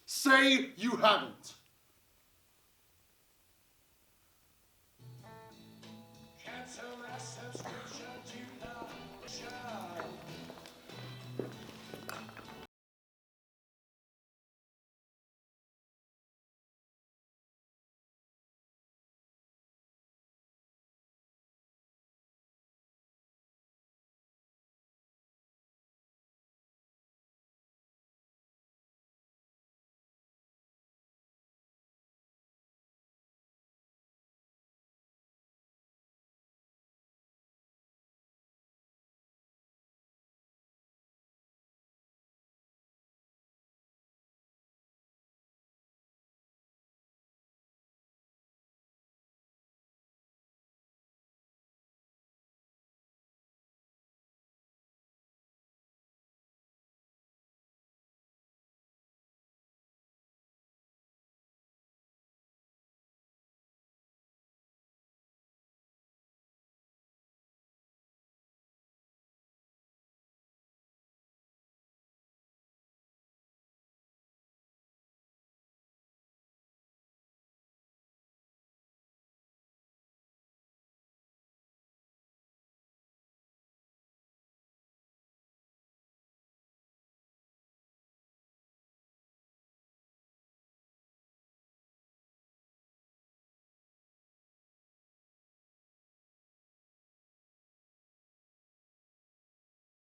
Say you haven't!
Cancel a subscription to the show.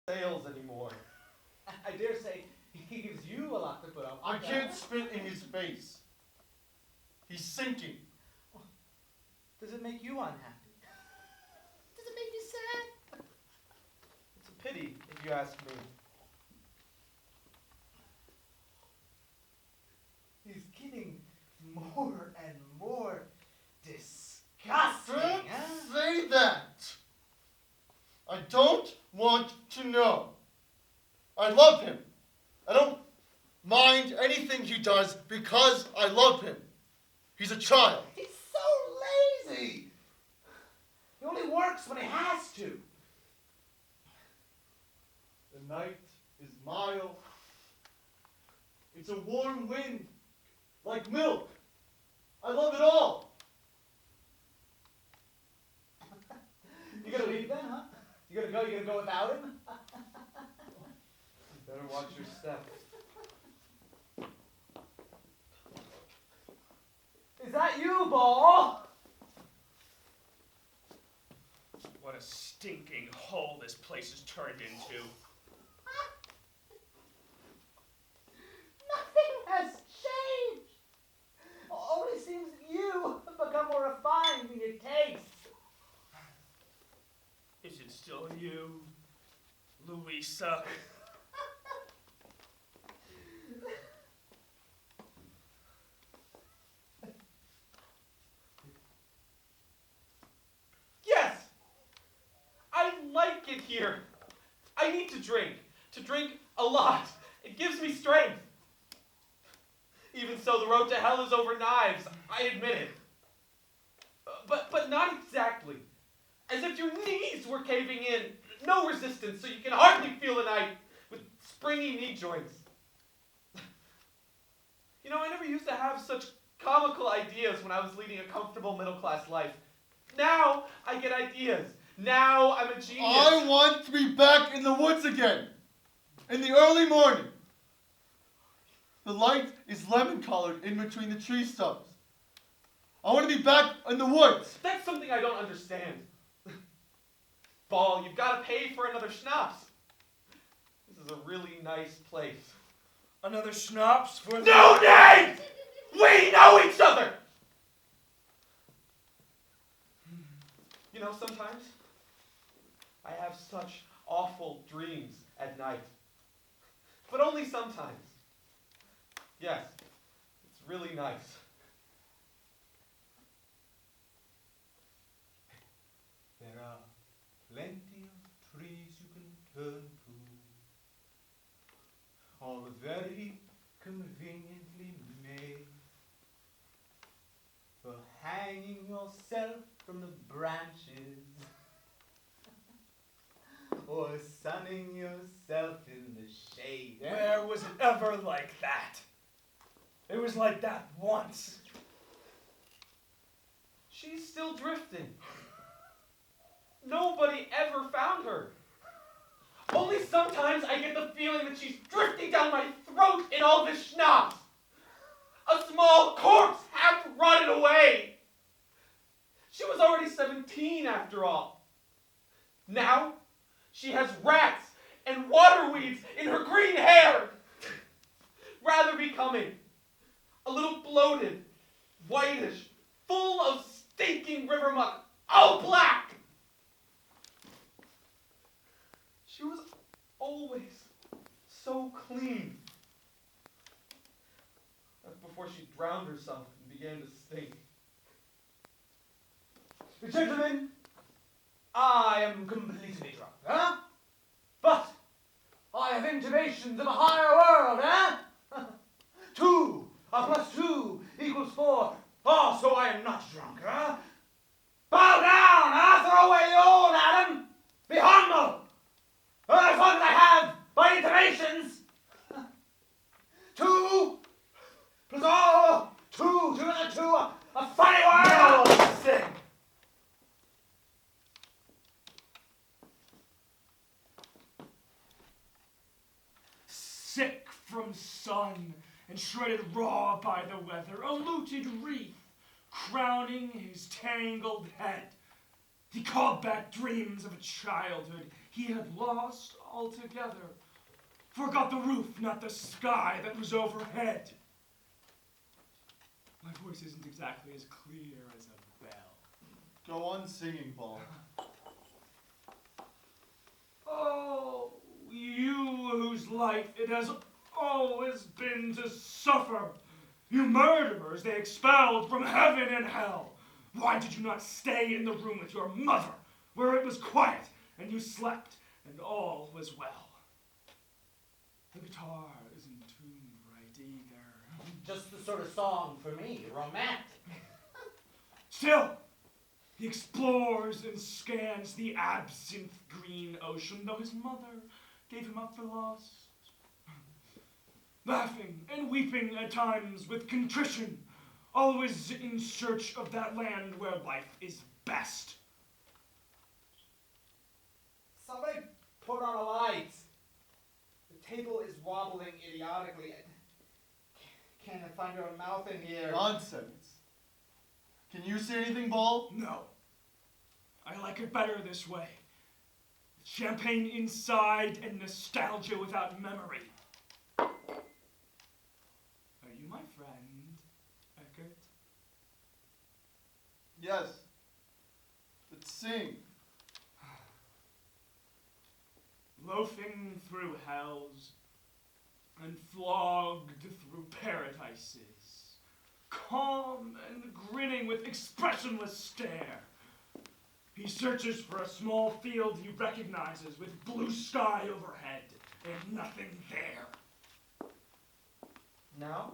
Sales anymore. I dare say he gives you a lot to put up with.
I can't spit in his face. He's sinking.
Does it make you unhappy? Does it make you sad? It's a pity, if you ask me. He's getting more and more disgusting.
Don't
huh?
say that. I don't want to know. I love him. I don't mind anything he does because I love him. He's a child.
He's so lazy. He only works when he has to.
The night is mild. It's a warm wind, like milk. I love it all.
You gonna leave then, huh? You gonna go without him? You better watch your step. Is that you, Baal?
What a stinking hole this place has turned into.
Nothing has changed. Only seems you have become more refined in your taste.
Is it still you, Louisa?
Yes! I like it here. I need to drink a lot. It gives me strength. Even so, the road to hell is over knives, I admit it. But not exactly. As if your knees were caving in. No resistance, so you can hardly feel the night with springy knee joints. You know, I never used to have such comical ideas when I was leading a comfortable middle-class life. Now I get ideas. Now I'm a genius.
I want to be back in the woods again. In the early morning. The light is lemon-colored in between the tree stumps. I want to be back in the woods.
That's something I don't understand. Baal, you've got to pay for another schnapps. This is a really nice place.
Another schnapps for the...
No names! We know each other! You know, sometimes
I have such awful dreams at night. But only sometimes. Yes, it's really nice.
There are plenty of trees you can turn to, all very conveniently made for hanging yourself from the branches or sunning yourself in the shade.
Where was it ever like that? It was like that once.
She's still drifting. Nobody ever found her. Only sometimes I get the feeling that she's drifting down my throat in all this schnapps. A small corpse half rotted away. She was already 17 after all. Now she has rats and water weeds in her green hair. Rather becoming a little bloated, whitish, full of stinking river muck, all black. She was always so clean. That's before she drowned herself and began to stink.
Gentlemen, I am completely drunk, huh? But I have intimations of a higher world, huh? 2 plus 2 equals 4. Oh, so I am not drunk, huh? Bow down, huh? Throw away the old, Adam. Be humble. As long as I have my intimations. 2 plus 2 is 2. A funny world.
No, sick. Sick from sun and shredded raw by the weather, a looted wreath crowning his tangled head. He called back dreams of a childhood he had lost altogether. Forgot the roof, not the sky that was overhead. My voice isn't exactly as clear as a bell.
Go on singing, Paul.
Oh, you whose life it has always been to suffer. You murderers they expelled from heaven and hell. Why did you not stay in the room with your mother, where it was quiet and you slept and all was well? The guitar isn't tuned right either.
Just the sort of song for me, romantic.
Still, he explores and scans the absinthe green ocean, though his mother gave him up for lost. Laughing and weeping at times with contrition, always in search of that land where life is best.
Somebody put on a light. The table is wobbling idiotically. Can't find your mouth in here.
Nonsense. Can you see anything, Baal?
No. I like it better this way. Champagne inside and nostalgia without memory. Are you my friend, Eckert?
Yes. But sing.
Loafing through hells and flogged through paradises, calm and grinning with expressionless stare. He searches for a small field he recognizes with blue sky overhead and nothing there.
Now,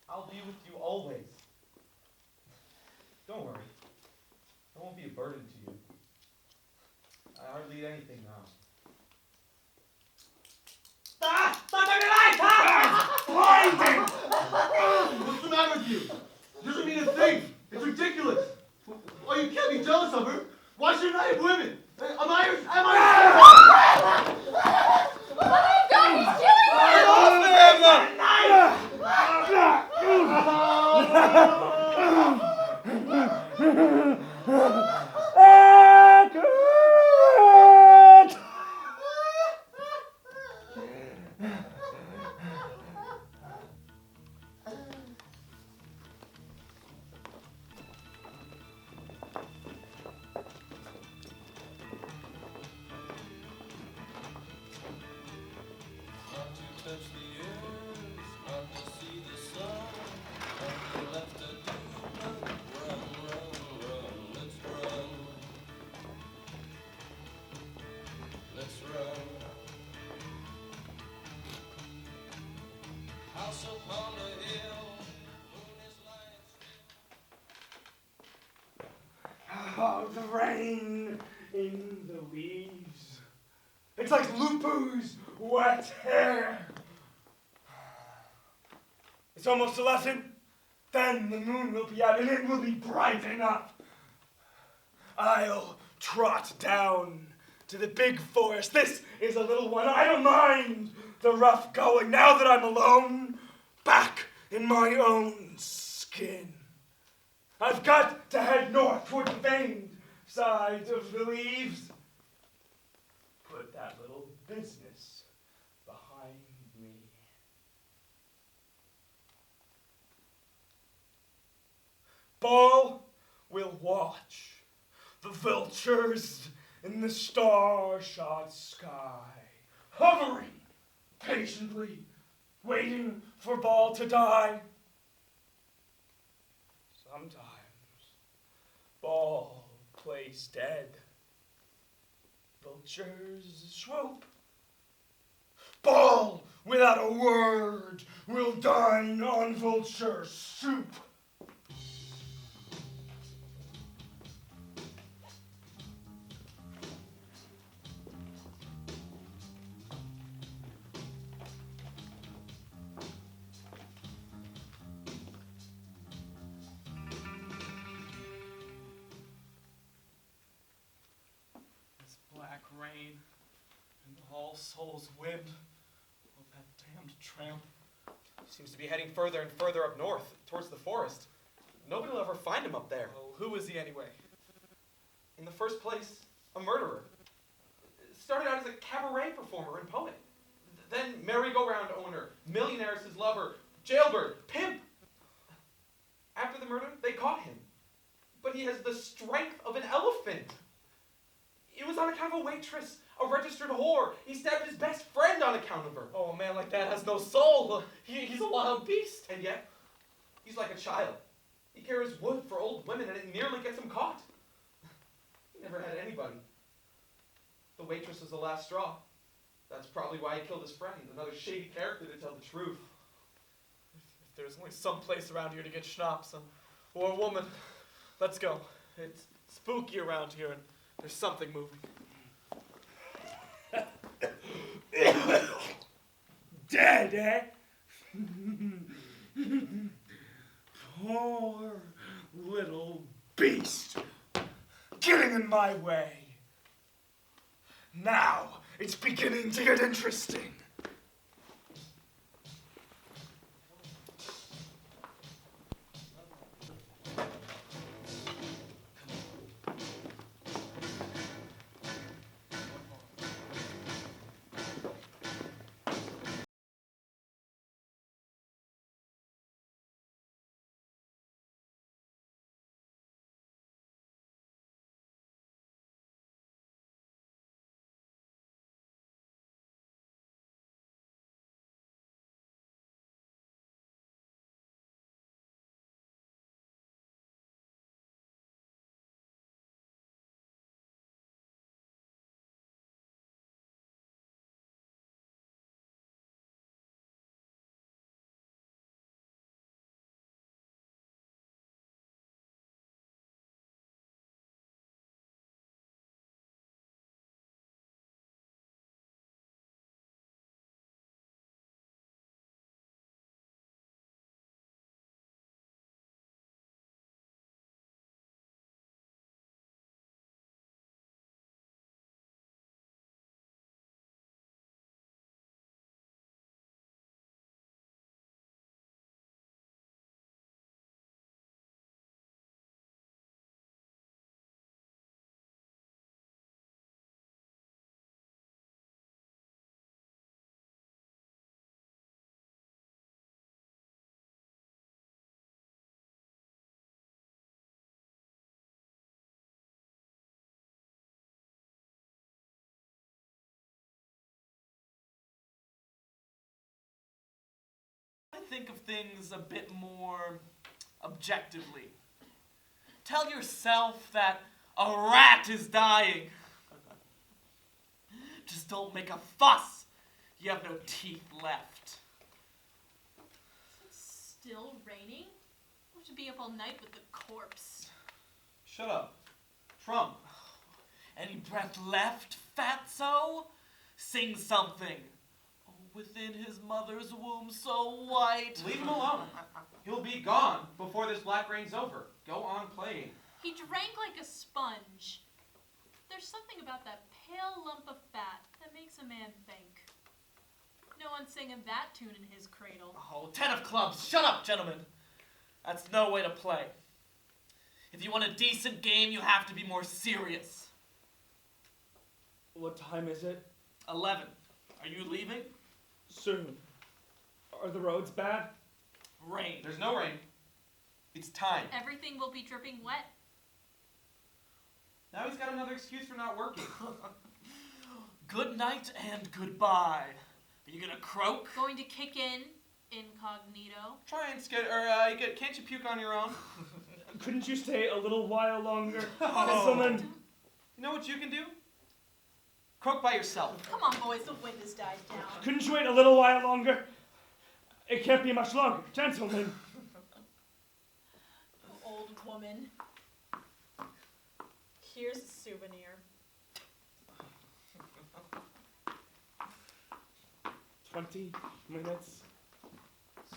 I'll be with you always. Don't worry. I won't be a burden to you. I hardly eat anything now.
Blinding! What's the matter with you? It doesn't mean a thing. It's ridiculous. Oh, you can't be jealous of her. Why shouldn't I have women? Am I?
Oh God, he's killing me!
Get off him!
house upon the hill. Moon is lying still.
Oh, the rain in the leaves. It's like Lupu's wet hair. It's almost 11. Then the moon will be out and it will be bright enough. I'll trot down to the big forest. This is a little one. I don't mind the rough going now that I'm alone, back in my own skin. I've got to head north toward the veined side of the leaves. Put that little business behind me. Baal will watch the vultures in the star-shot sky, hovering patiently, waiting for Baal to die. Sometimes Baal plays dead. Vultures swoop. Baal, without a word, will dine on vulture soup. Black rain and All Souls wind. Oh, that damned tramp.
Seems to be heading further and further up north, towards the forest. Nobody will ever find him up there.
Oh, who is he anyway?
In the first place, a murderer. Started out as a cabaret performer and poet. Then merry-go-round owner, millionaire as his lover, jailbird, pimp. After the murder, they caught him. But he has the strength of an elephant. It was on account of a waitress, a registered whore. He stabbed his best friend on account of her.
Oh, a man like that has no soul. He's a wild beast.
And yet, he's like a child. He carries wood for old women and it nearly gets him caught. He never had anybody. The waitress was the last straw. That's probably why he killed his friend. Another shady character to tell the truth.
If there's only some place around here to get schnapps or a woman, let's go. It's spooky around here and there's something moving.
Dead, eh? Poor little beast. Getting in my way. Now it's beginning to get interesting.
I think of things a bit more objectively. Tell yourself that a rat is dying. Just don't make a fuss. You have no teeth left.
still raining? We'll have to be up all night with the corpse.
Shut up. Trump.
Any breath left, fatso? Sing something. Oh, within his mother's womb so white.
Leave him alone. He'll be gone before this black rain's over. Go on playing.
He drank like a sponge. There's something about that pale lump of fat that makes a man think. No one's singing that tune in his cradle.
Oh, 10 of clubs. Shut up, gentlemen. That's no way to play. If you want a decent game, you have to be more serious.
What time is it?
11. Are you leaving?
Soon. Are the roads bad?
Rain.
There's no rain. It's time.
Everything will be dripping wet.
Now he's got another excuse for not working.
Good night and goodbye. Are you gonna croak?
Going to kick in incognito.
Try and can't you puke on your own?
Couldn't you stay a little while longer,
Oh.
gentlemen?
You know what you can do? Croak by yourself.
Come on, boys, the wind has died down.
Couldn't you wait a little while longer? It can't be much longer, gentlemen.
Old woman. Here's a souvenir.
20 minutes.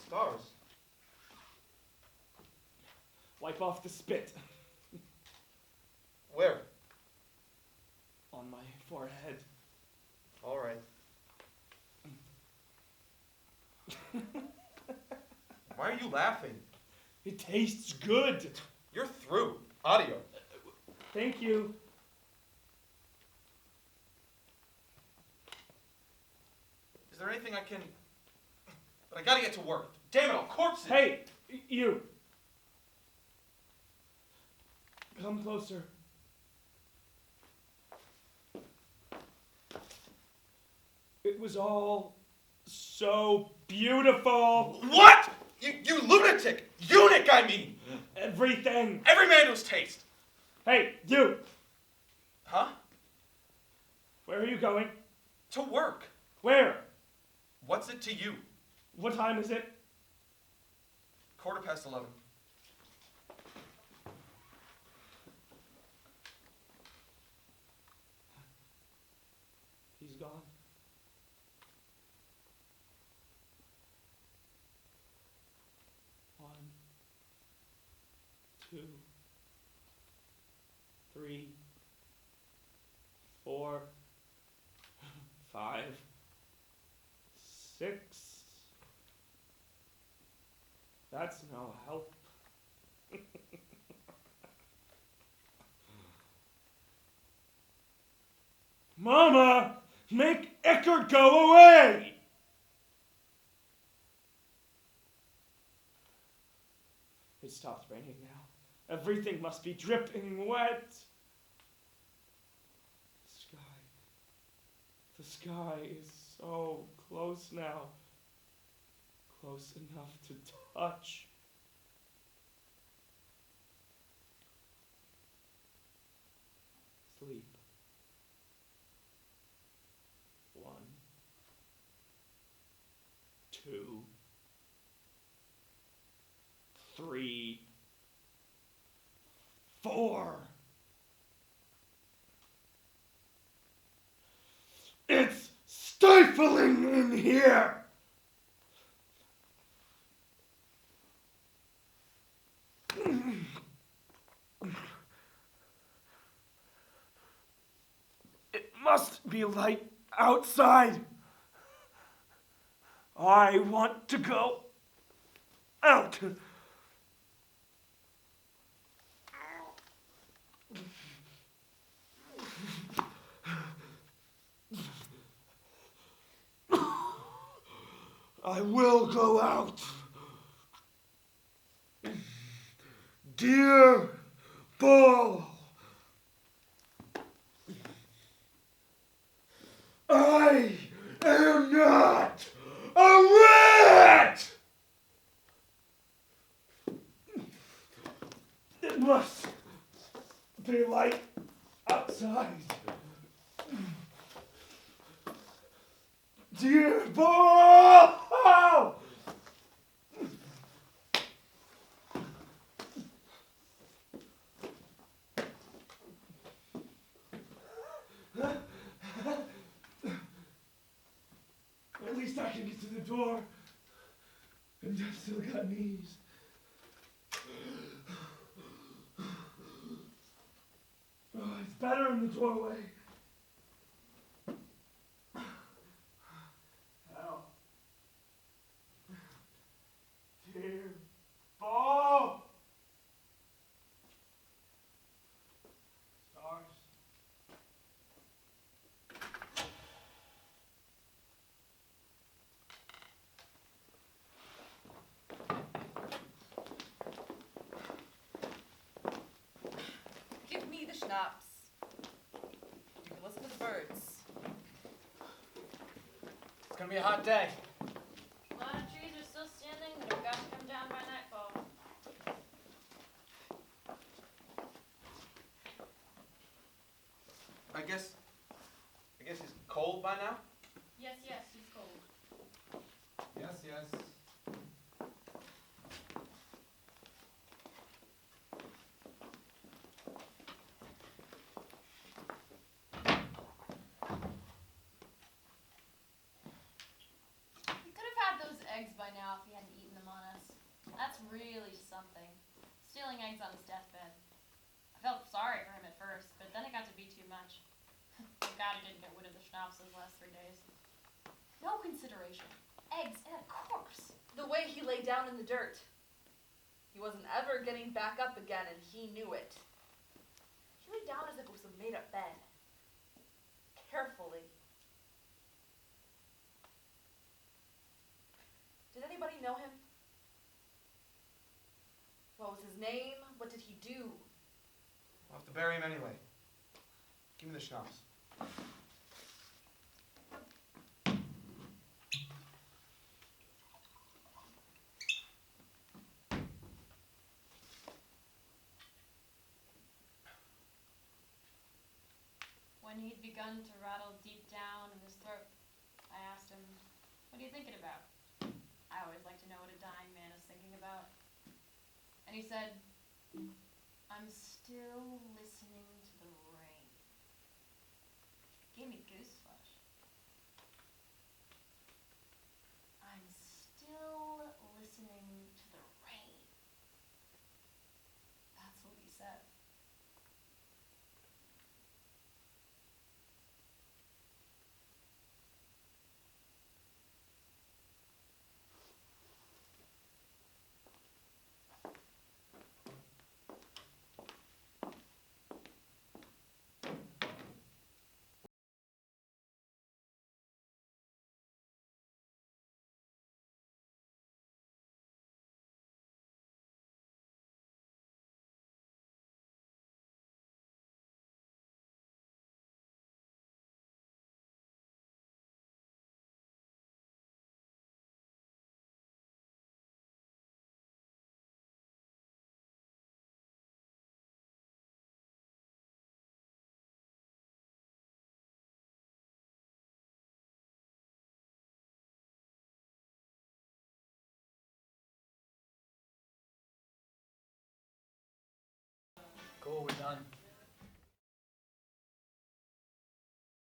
Stars.
Wipe off the spit.
Where?
On my forehead.
All right. Why are you laughing?
It tastes good.
You're through. Audio.
Thank you.
Is there anything I can... But I gotta get to work. Damn it, all corpses!
Hey, you. Come closer. It was all so beautiful.
What? You lunatic! Eunuch, I mean!
Everything.
Every man to his taste.
Hey, you.
Huh?
Where are you going?
To work.
Where?
What's it to you?
What time is it?
11:15.
He's gone. One, 2, 3, 4, 5, 6. That's no help. Mama, make Eckert go away! It stopped raining now. Everything must be dripping wet. The sky is so close now. Close enough to touch. Sleep. 1, 2, 3, 4. It's stifling in here! It must be light outside. I want to go out. I will go out. Dear Baal, I am not a rat! It must be light outside. Dear Baal! door, and I've still got knees. Oh, it's better in the doorway. Hell. Dear Baal. Stars.
Give me the schnapps. You can listen to the birds.
It's gonna be a hot day.
A lot of trees are still standing that have got to come down by nightfall.
I guess he's cold by now?
Yes, yes, he's cold.
Yes, yes.
He could have had those eggs by now if he hadn't eaten them on us. That's really something. Stealing eggs on his deathbed. I felt sorry for him at first, but then it got to be too much. Thank God he didn't get rid of the schnapps those last 3 days. No consideration. Eggs and a corpse.
The way he lay down in the dirt. He wasn't ever getting back up again, and he knew it. He lay down as if it was a made-up bed. Carefully. Did anybody know him? What was his name? What did he do?
I'll have to bury him anyway. Give me the schnapps.
When he'd begun to rattle deep down in his throat, I asked him, "What are you thinking about?" I always like to know what a dying man is thinking about. And he said, "I'm still listening to the rain." Gave me gooseflesh. I'm still listening to the rain. That's what he said.
Cool, we're done.